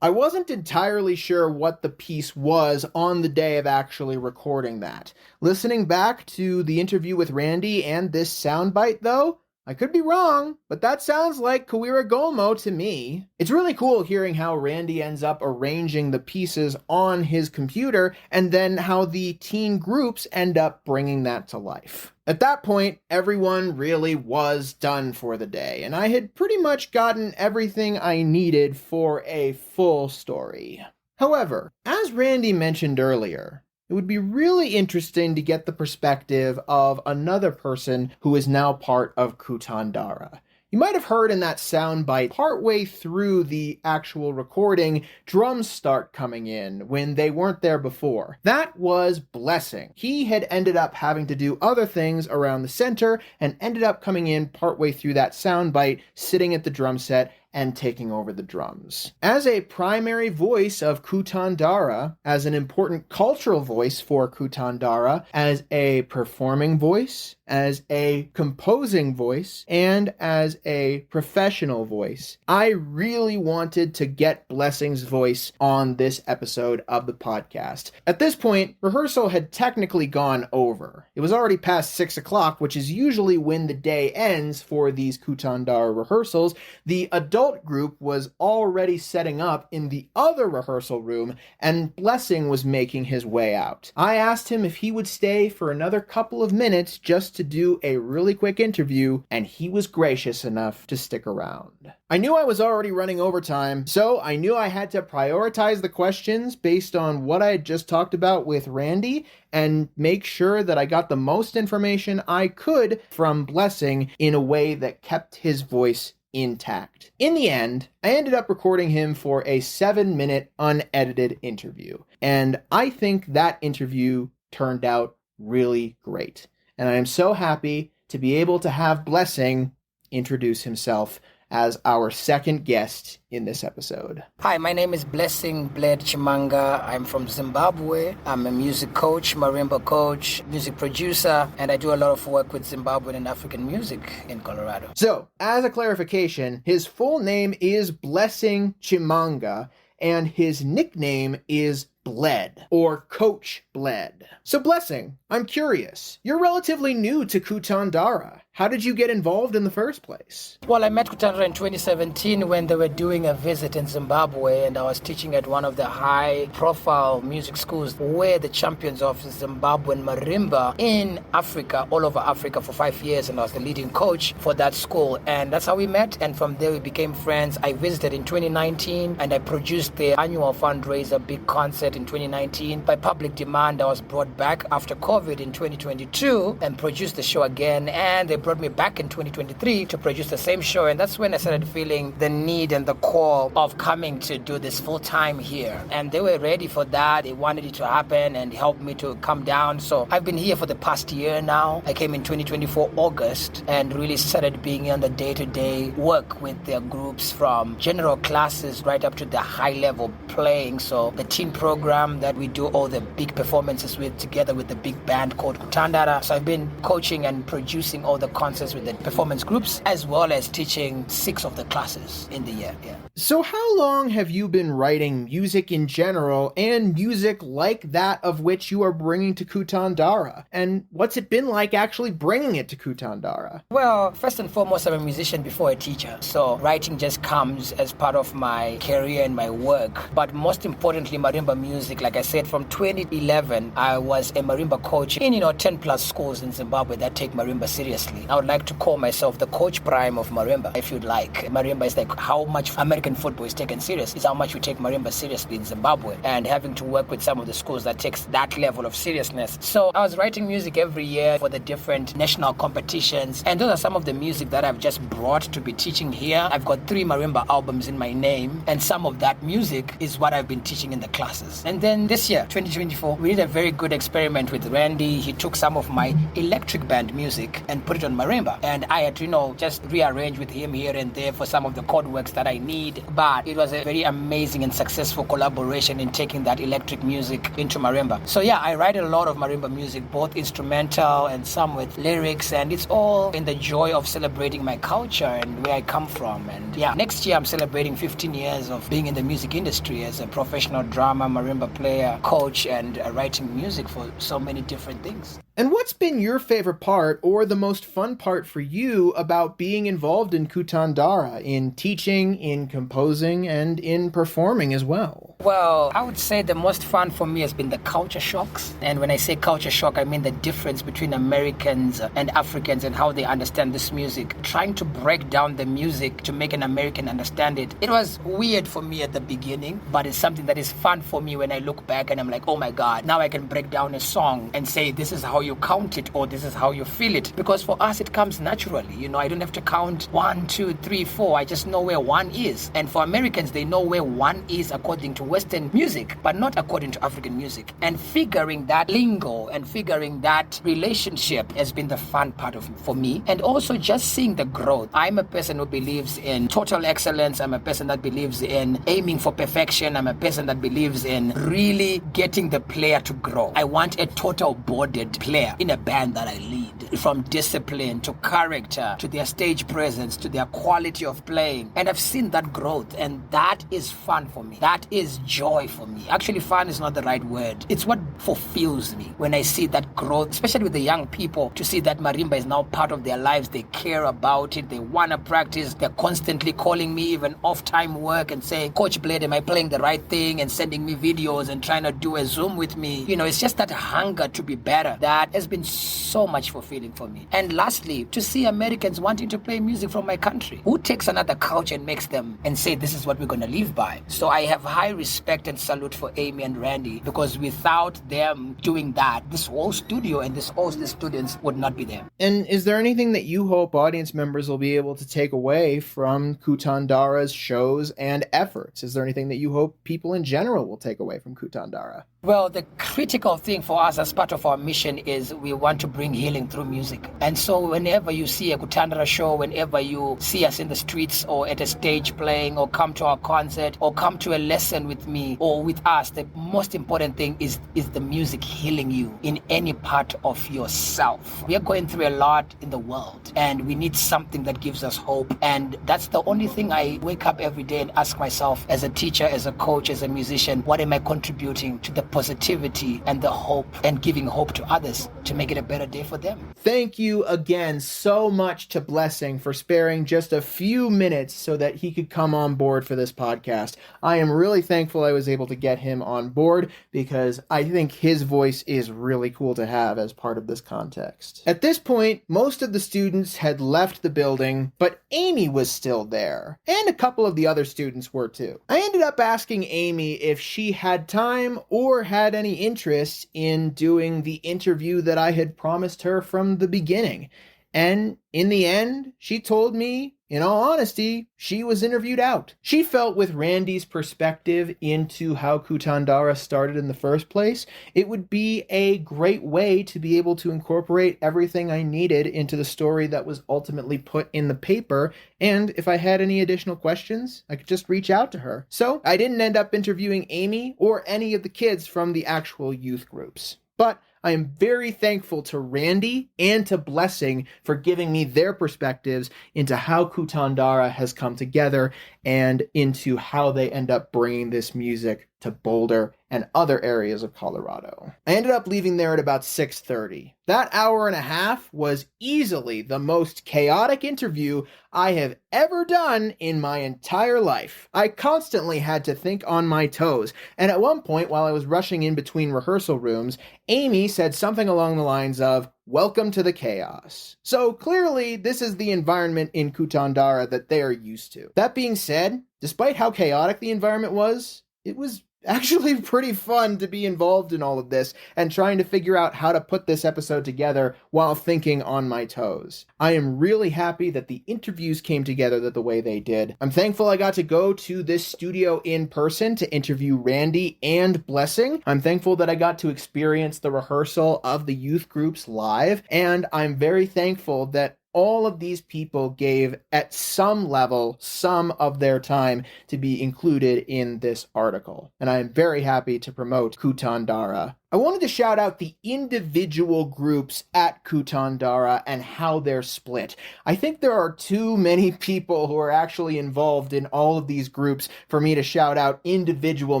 I wasn't entirely sure what the piece was on the day of actually recording that. Listening back to the interview with Randy and this soundbite, though, I could be wrong, but that sounds like Kawira Gomo to me. It's really cool hearing how Randy ends up arranging the pieces on his computer and then how the teen groups end up bringing that to life. At that point, everyone really was done for the day, and I had pretty much gotten everything I needed for a full story. However, as Randy mentioned earlier, it it would be really interesting to get the perspective of another person who is now part of Kutandara. You might have heard in that soundbite, partway through the actual recording, drums start coming in when they weren't there before. That was Blessing. He had ended up having to do other things around the center and ended up coming in partway through that soundbite, sitting at the drum set and taking over the drums. As a primary voice of Kutandara, as an important cultural voice for Kutandara, as a performing voice, as a composing voice, and as a professional voice, I really wanted to get Blessing's voice on this episode of the podcast. At this point, rehearsal had technically gone over. It was already past 6 o'clock, which is usually when the day ends for these Kutandara rehearsals. The adult group was already setting up in the other rehearsal room, and Blessing was making his way out. I asked him if he would stay for another couple of minutes just to do a really quick interview, and he was gracious enough to stick around. I knew I was already running overtime, so I knew I had to prioritize the questions based on what I had just talked about with Randy and make sure that I got the most information I could from Blessing in a way that kept his voice intact. In the end, I ended up recording him for a 7-minute unedited interview, and I think that interview turned out really great. And I am so happy to be able to have Blessing introduce himself as our second guest in this episode. Hi, my name is Blessing Bled Chimanga. I'm from Zimbabwe. I'm a music coach, marimba coach, music producer, and I do a lot of work with Zimbabwean and African music in Colorado. So, as a clarification, his full name is Blessing Chimanga, and his nickname is Bled, or Coach Bled. So Blessing, I'm curious. You're relatively new to Kutandara. How did you get involved in the first place? Well, I met Kutandara in 2017 when they were doing a visit in Zimbabwe, and I was teaching at one of the high-profile music schools where the champions of Zimbabwean marimba in Africa, all over Africa for 5 years, and I was the leading coach for that school. And that's how we met, and from there we became friends. I visited in 2019, and I produced the annual fundraiser, big concert in 2019. By public demand, I was brought back after COVID in 2022 and produced the show again, and they brought me back in 2023 to produce the same show, and that's when I started feeling the need and the call of coming to do this full-time here. And they were ready for that. They wanted it to happen and helped me to come down. So I've been here for the past year now. I came in 2024 August and really started being on the day-to-day work with their groups, from general classes right up to the high-level playing. So the teen program that we do all the big performances with, together with the big band called Kutandara. So I've been coaching and producing all the concerts with the performance groups, as well as teaching 6 of the classes in the year. Yeah. So how long have you been writing music in general, and music like that of which you are bringing to Kutandara? And what's it been like actually bringing it to Kutandara? Well, first and foremost, I'm a musician before a teacher. So writing just comes as part of my career and my work. But most importantly, marimba music, like I said, from 2011, I was a marimba coach in 10 plus schools in Zimbabwe that take marimba seriously. I would like to call myself the coach prime of marimba, if you'd like. Marimba is like how much American football is taken serious. It's how much we take marimba seriously in Zimbabwe, and having to work with some of the schools that takes that level of seriousness. So I was writing music every year for the different national competitions, and those are some of the music that I've just brought to be teaching here. I've got 3 marimba albums in my name, and some of that music is what I've been teaching in the classes. And then this year, 2024, we did a very good experiment with Randy. He took some of my electric band music and put it on marimba, and I had to just rearrange with him here and there for some of the chord works that I need. But it was a very amazing and successful collaboration in taking that electric music into marimba. So yeah, I write a lot of marimba music, both instrumental and some with lyrics, and it's all in the joy of celebrating my culture and where I come from. And yeah, next year I'm celebrating 15 years of being in the music industry as a professional drummer, marimba player, coach, and writing music for so many different things. And what's been your favorite part or the most fun part for you about being involved in Kutandara, in teaching, in composing, and in performing as well? Well, I would say the most fun for me has been the culture shocks. And when I say culture shock, I mean the difference between Americans and Africans and how they understand this music. Trying to break down the music to make an American understand it. It was weird for me at the beginning, but it's something that is fun for me when I look back and I'm like, oh my God, now I can break down a song and say this is how you count it or this is how you feel it. Because for us, it comes naturally. You know, I don't have to count 1, 2, 3, 4. I just know where 1 is. And for Americans, they know where 1 is according to Western music, but not according to African music. And figuring that lingo and figuring that relationship has been the fun part for me. And also just seeing the growth. I'm a person who believes in total excellence. I'm a person that believes in aiming for perfection. I'm a person that believes in really getting the player to grow. I want a total-bodied player in a band that I lead, from discipline to character to their stage presence to their quality of playing. And I've seen that growth, and that is fun for me. That is joy for me. Actually, fun is not the right word. It's what fulfills me when I see that growth, especially with the young people, to see that marimba is now part of their lives. They care about it. They want to practice. They're constantly calling me even off-time work and saying, Coach Blade, am I playing the right thing? And sending me videos and trying to do a Zoom with me. You know, it's just that hunger to be better that has been so much fulfilling for me. And lastly, to see Americans wanting to play music from my country. Who takes another culture and makes them and say, this is what we're going to live by? So I have high respect and salute for Amy and Randy, because without them doing that, this whole studio and all the students would not be there. And is there anything that you hope audience members will be able to take away from Kutandara's shows and efforts? Is there anything that you hope people in general will take away from Kutandara? Well, the critical thing for us as part of our mission is we want to bring healing through music. And so whenever you see a Kutandara show, whenever you see us in the streets or at a stage playing or come to our concert or come to a lesson with me or with us, the most important thing is the music healing you in any part of yourself. We are going through a lot in the world and we need something that gives us hope. And that's the only thing I wake up every day and ask myself as a teacher, as a coach, as a musician, what am I contributing to the positivity and the hope and giving hope to others to make it a better day for them. Thank you again so much to Blessing for sparing just a few minutes so that he could come on board for this podcast. I am really thankful I was able to get him on board because I think his voice is really cool to have as part of this context. At this point, most of the students had left the building, but Amy was still there, and a couple of the other students were too. I ended up asking Amy if she had time or had any interest in doing the interview that I had promised her from the beginning. And in the end, she told me, in all honesty, she was interviewed out. She felt with Randy's perspective into how Kutandara started in the first place, it would be a great way to be able to incorporate everything I needed into the story that was ultimately put in the paper. And if I had any additional questions, I could just reach out to her. So I didn't end up interviewing Amy or any of the kids from the actual youth groups. But I am very thankful to Randy and to Blessing for giving me their perspectives into how Kutandara has come together and into how they end up bringing this music to Boulder and other areas of Colorado. I ended up leaving there at about 6:30. That hour and a half was easily the most chaotic interview I have ever done in my entire life. I constantly had to think on my toes, and at one point while I was rushing in between rehearsal rooms, Amy said something along the lines of, "Welcome to the chaos." So clearly, this is the environment in Kutandara that they are used to. That being said, despite how chaotic the environment was, it was actually pretty fun to be involved in all of this and trying to figure out how to put this episode together while thinking on my toes. I am really happy that the interviews came together the way they did. I'm thankful I got to go to this studio in person to interview Randy and Blessing. I'm thankful that I got to experience the rehearsal of the youth groups live, and I'm very thankful that all of these people gave, at some level, some of their time to be included in this article. And I am very happy to promote Kutandara. I wanted to shout out the individual groups at Kutandara and how they're split. I think there are too many people who are actually involved in all of these groups for me to shout out individual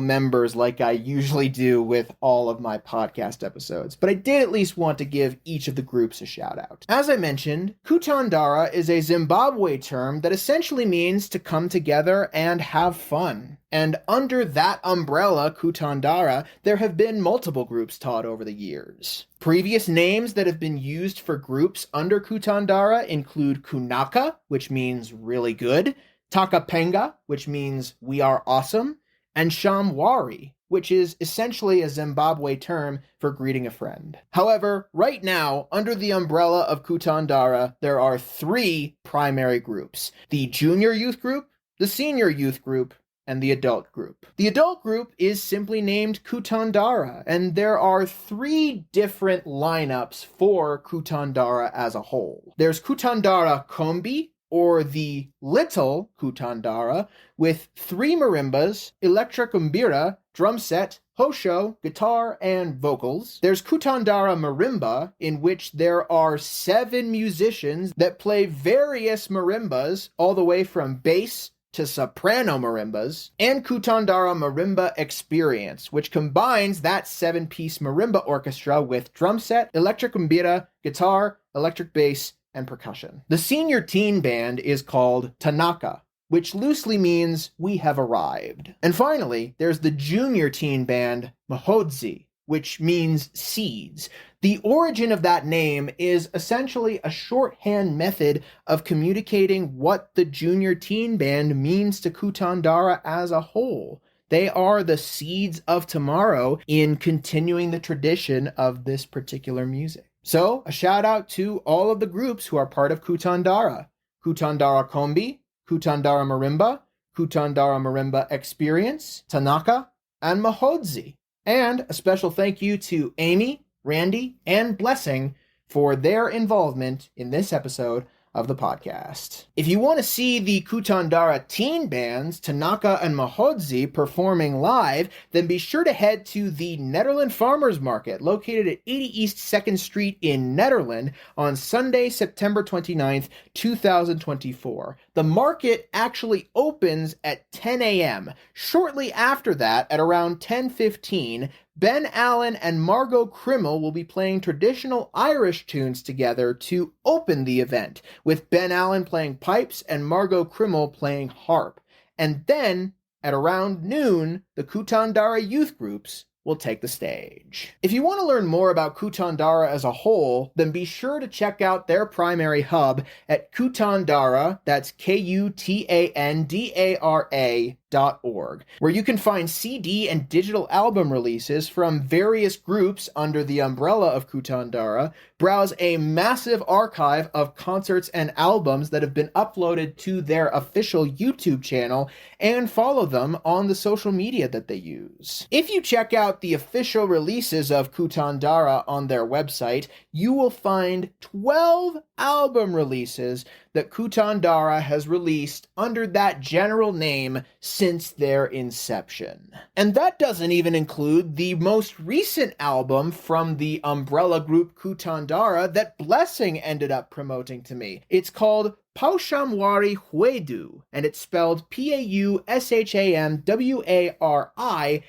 members like I usually do with all of my podcast episodes, but I did at least want to give each of the groups a shout out. As I mentioned, Kutandara is a Zimbabwe term that essentially means to come together and have fun. And under that umbrella, Kutandara, there have been multiple groups taught over the years. Previous names that have been used for groups under Kutandara include Kunaka, which means really good, Takapenga, which means we are awesome, and Shamwari, which is essentially a Zimbabwe term for greeting a friend. However, right now, under the umbrella of Kutandara, there are 3 primary groups: the junior youth group, the senior youth group, and the adult group. The adult group is simply named Kutandara, and there are 3 different lineups for Kutandara as a whole. There's Kutandara Kombi, or the Little Kutandara, with 3 marimbas, electric mbira, drum set, hosho, guitar, and vocals. There's Kutandara Marimba, in which there are 7 musicians that play various marimbas, all the way from bass to soprano marimbas, and Kutandara Marimba Experience, which combines that 7-piece marimba orchestra with drum set, electric mbira, guitar, electric bass, and percussion. The senior teen band is called Tanaka, which loosely means we have arrived. And finally, there's the junior teen band Mhodzi, which means seeds. The origin of that name is essentially a shorthand method of communicating what the junior teen band means to Kutandara as a whole. They are the seeds of tomorrow in continuing the tradition of this particular music. So, a shout out to all of the groups who are part of Kutandara: Kutandara Kombi, Kutandara Marimba, Kutandara Marimba Experience, Tanaka, and Mhodzi. And a special thank you to Amy, Randy, and Blessing for their involvement in this episode of the podcast. If you want to see the Kutandara teen bands, Tanaka and Mhodzi, performing live, then be sure to head to the Nederland Farmers Market, located at 80 East 2nd Street in Nederland, on Sunday, September 29th, 2024. The market actually opens at 10 a.m. Shortly after that, at around 10:15, Ben Allen and Margot Krimmel will be playing traditional Irish tunes together to open the event, with Ben Allen playing pipes and Margot Krimmel playing harp. And then, at around noon, the Kutandara youth groups will take the stage. If you want to learn more about Kutandara as a whole, then be sure to check out their primary hub at Kutandara, that's Kutandara.org, where you can find CD and digital album releases from various groups under the umbrella of Kutandara, browse a massive archive of concerts and albums that have been uploaded to their official YouTube channel, and follow them on the social media that they use. If you check out the official releases of Kutandara on their website, you will find 12 album releases that Kutandara has released under that general name since their inception. And that doesn't even include the most recent album from the umbrella group Kutandara that Blessing ended up promoting to me. It's called Shamwari Hwedu, and it's spelled Paushamwari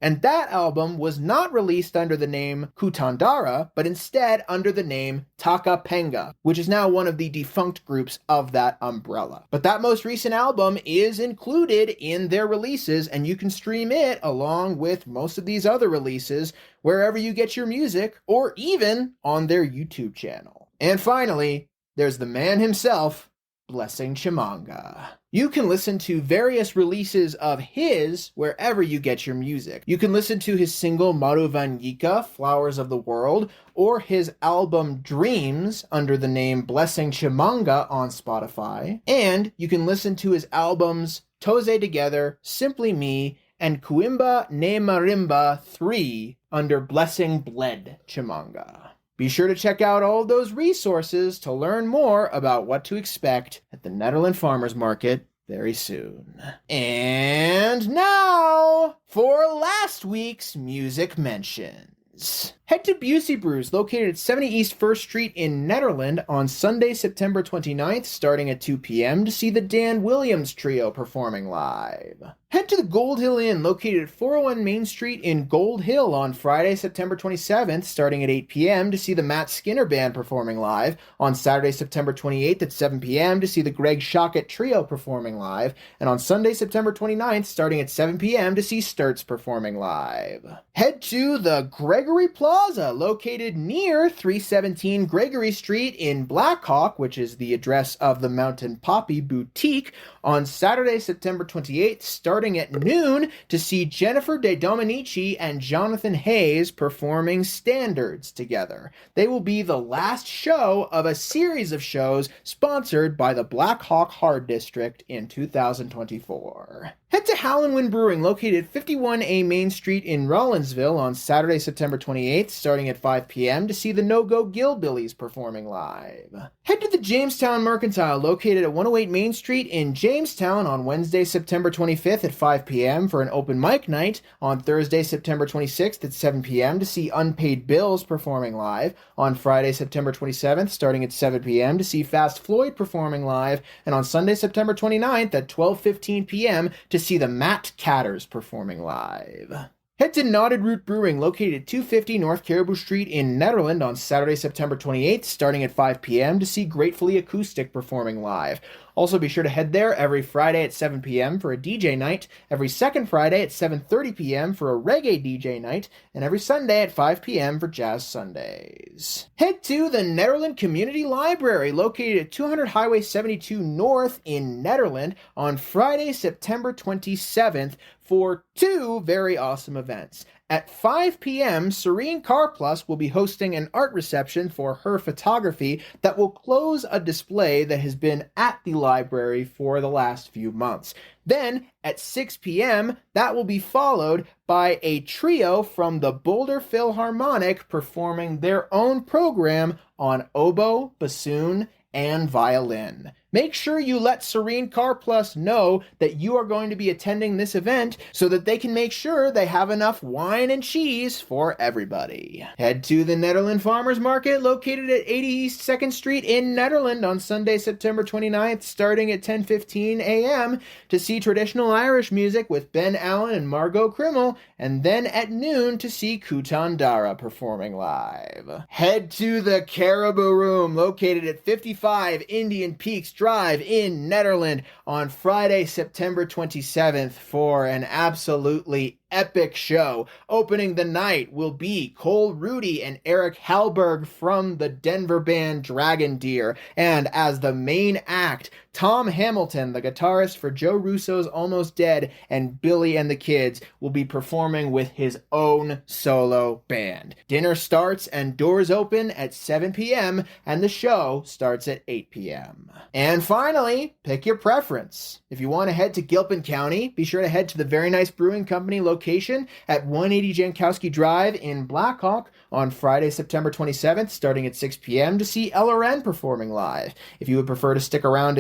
and that album was not released under the name Kutandara, but instead under the name Takapenga, which is now one of the defunct groups of that umbrella. But that most recent album is included in their releases, and you can stream it along with most of these other releases wherever you get your music, or even on their YouTube channel. And finally, there's the man himself, Blessing Chimanga. You can listen to various releases of his wherever you get your music. You can listen to his single Maruvanyika, Flowers of the World, or his album Dreams under the name Blessing Chimanga on Spotify. And you can listen to his albums Toze Together, Simply Me, and Kuimba Ne Marimba 3 under Blessing Bled Chimanga. Be sure to check out all of those resources to learn more about what to expect at the Nederland Farmers Market very soon. And now for last week's music mentions. Head to Busey Brews, located at 70 East 1st Street in Nederland on Sunday, September 29th, starting at 2 p.m. to see the Dan Williams Trio performing live. Head to the Gold Hill Inn, located at 401 Main Street in Gold Hill on Friday, September 27th, starting at 8 p.m. to see the Matt Skinner Band performing live, on Saturday, September 28th at 7 p.m. to see the Greg Shockett Trio performing live, and on Sunday, September 29th, starting at 7 p.m. to see Sturts performing live. Head to the Gregory Plaza, located near 317 Gregory Street in Blackhawk, which is the address of the Mountain Poppy Boutique, on Saturday, September 28th, starting at noon to see Jennifer De Dominici and Jonathan Hayes performing standards together. They will be the last show of a series of shows sponsored by the Blackhawk Hard District in 2024. Head to Howlin' Wind Brewing, located at 51A Main Street in Rollinsville on Saturday, September 28th, starting at 5 p.m. to see the No-Go Gillbillies performing live. Head to the Jamestown Mercantile, located at 108 Main Street in Jamestown on Wednesday, September 25th at 5 p.m. for an open mic night, on Thursday, September 26th at 7 p.m. to see Unpaid Bills performing live, on Friday, September 27th, starting at 7 p.m. to see Fast Floyd performing live, and on Sunday, September 29th at 12:15 p.m. to see the Matt Catters performing live. Head to Knotted Root Brewing, located at 250 North Caribou Street in Nederland on Saturday, September 28th, starting at 5 p.m. to see Gratefully Acoustic performing live. Also be sure to head there every Friday at 7 p.m. for a DJ night, every second Friday at 7:30 p.m. for a reggae DJ night, and every Sunday at 5 p.m. for Jazz Sundays. Head to the Nederland Community Library, located at 200 Highway 72 North in Nederland on Friday, September 27th for two very awesome events. At 5 p.m., Serene Car Plus will be hosting an art reception for her photography that will close a display that has been at the library for the last few months. Then, at 6 p.m., that will be followed by a trio from the Boulder Philharmonic performing their own program on oboe, bassoon, and violin. Make sure you let Serene Car Plus know that you are going to be attending this event so that they can make sure they have enough wine and cheese for everybody. Head to the Nederland Farmers Market, located at 80 East 2nd Street in Nederland on Sunday, September 29th, starting at 10:15 a.m. to see traditional Irish music with Ben Allen and Margot Krimmel, and then at noon to see Kutandara performing live. Head to the Caribou Room, located at 55 Indian Peaks Drive in Nederland on Friday, September 27th for an absolutely epic show. Opening the night will be Cole Rudy and Eric Hallberg from the Denver band Dragon Deer, and as the main act, Tom Hamilton, the guitarist for Joe Russo's Almost Dead, and Billy and the Kids will be performing with his own solo band. Dinner starts and doors open at 7 p.m. and the show starts at 8 p.m. And finally, pick your preference. If you want to head to Gilpin County, be sure to head to the Very Nice Brewing Company location at 180 Jankowski Drive in Blackhawk on Friday, September 27th, starting at 6 p.m. to see LRN performing live. If you would prefer to stick around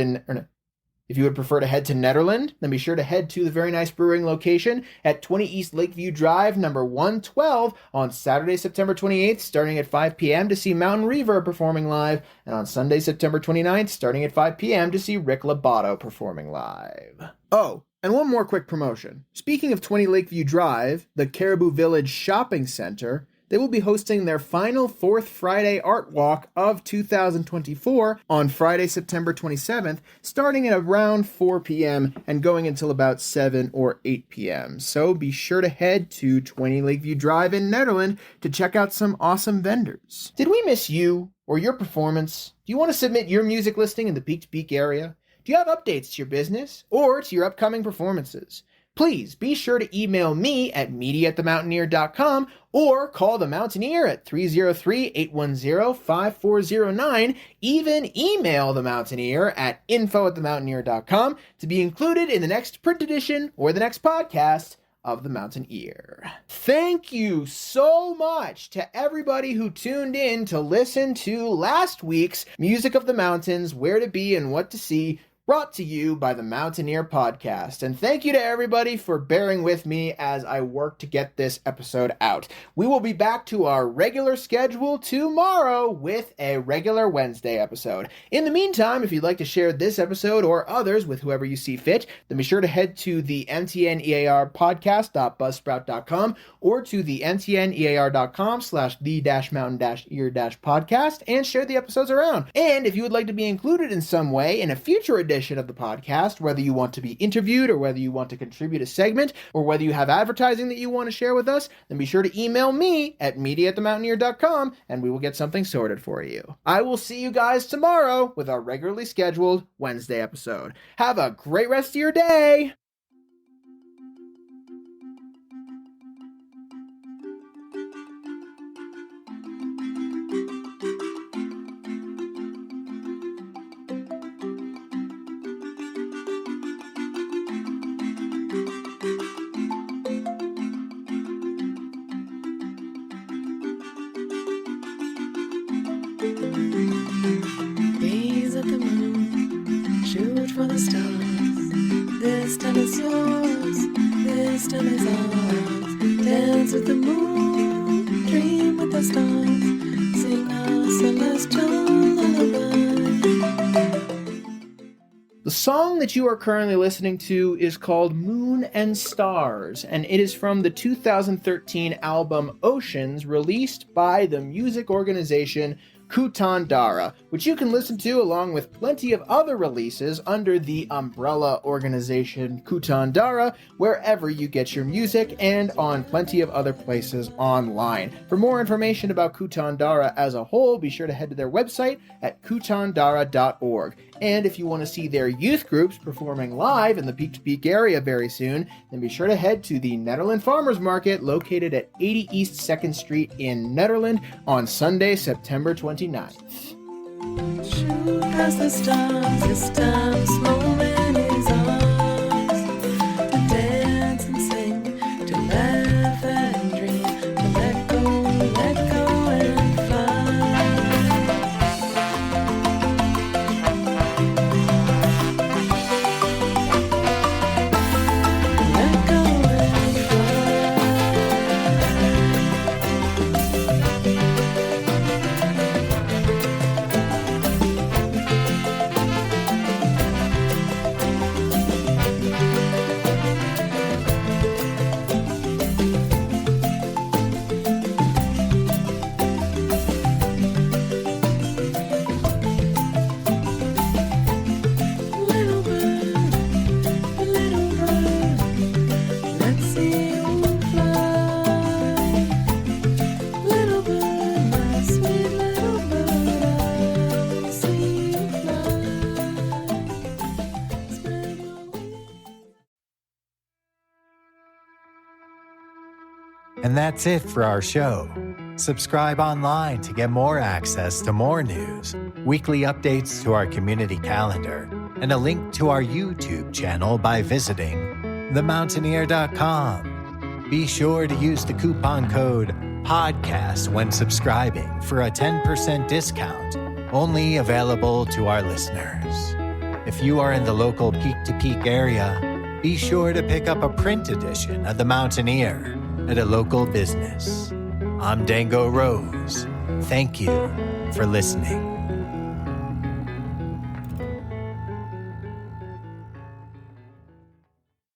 If you would prefer to head to Nederland, then be sure to head to the Very Nice Brewing location at 20 East Lakeview Drive, number 112, on Saturday, September 28th, starting at 5 p.m. to see Mountain Reverb performing live, and on Sunday, September 29th, starting at 5 p.m. to see Rick Labato performing live. Oh, and one more quick promotion. Speaking of 20 Lakeview Drive, the Caribou Village Shopping Center, they will be hosting their final Fourth Friday Art Walk of 2024 on Friday, September 27th, starting at around 4 p.m. and going until about 7 or 8 p.m. So be sure to head to 20 Lakeview Drive in Nederland to check out some awesome vendors. Did we miss you or your performance? Do you want to submit your music listing in the Peak to Peak area? Do you have updates to your business or to your upcoming performances? Please be sure to email me at media@themountaineer.com or call the Mountaineer at 303-810-5409. Even email the Mountaineer at info@themountaineer.com to be included in the next print edition or the next podcast of the Mountaineer. Thank you so much to everybody who tuned in to listen to last week's Music of the Mountains, Where to Be and What to See, brought to you by the Mountaineer Podcast. And thank you to everybody for bearing with me as I work to get this episode out. We will be back to our regular schedule tomorrow with a regular Wednesday episode. In the meantime, if you'd like to share this episode or others with whoever you see fit, then be sure to head to the mtnearpodcast.buzzsprout.com or to the mtnear.com/the-mountain-ear-podcast and share the episodes around. And if you would like to be included in some way in a future edition of the podcast, whether you want to be interviewed or whether you want to contribute a segment or whether you have advertising that you want to share with us, then be sure to email me at media@themountaineer.com and we will get something sorted for you. I will see you guys tomorrow with our regularly scheduled Wednesday episode. Have a great rest of your day! Gaze at the moon, shoot for the stars. This time is yours, this time is ours. Dance with the moon, dream with the stars. Sing a celestial lullaby. The song that you are currently listening to is called Moon and Stars, and it is from the 2013 album Oceans, released by the music organization Kutandara, which you can listen to along with plenty of other releases under the umbrella organization Kutandara, wherever you get your music and on plenty of other places online. For more information about Kutandara as a whole, be sure to head to their website at kutandara.org. And if you want to see their youth groups performing live in the Peak to Peak area very soon, then be sure to head to the Nederland Farmers Market located at 80 East 2nd Street in Nederland on Sunday, September 29th. Shoot past the stars, this time's moment is ours. To dance and sing, to laugh and dream, to let go and fly. Let go and little bird, let's see you fly. Little bird, my sweet little bird, I'll see you fly. Spread your wings. And that's it for our show. Subscribe online to get more access to more news, weekly updates to our community calendar, and a link to our YouTube channel by visiting themountaineer.com. Be sure to use the coupon code PODCAST when subscribing for a 10% discount, only available to our listeners. If you are in the local Peak to Peak area, be sure to pick up a print edition of The Mountaineer at a local business. I'm Dango Rose. Thank you for listening.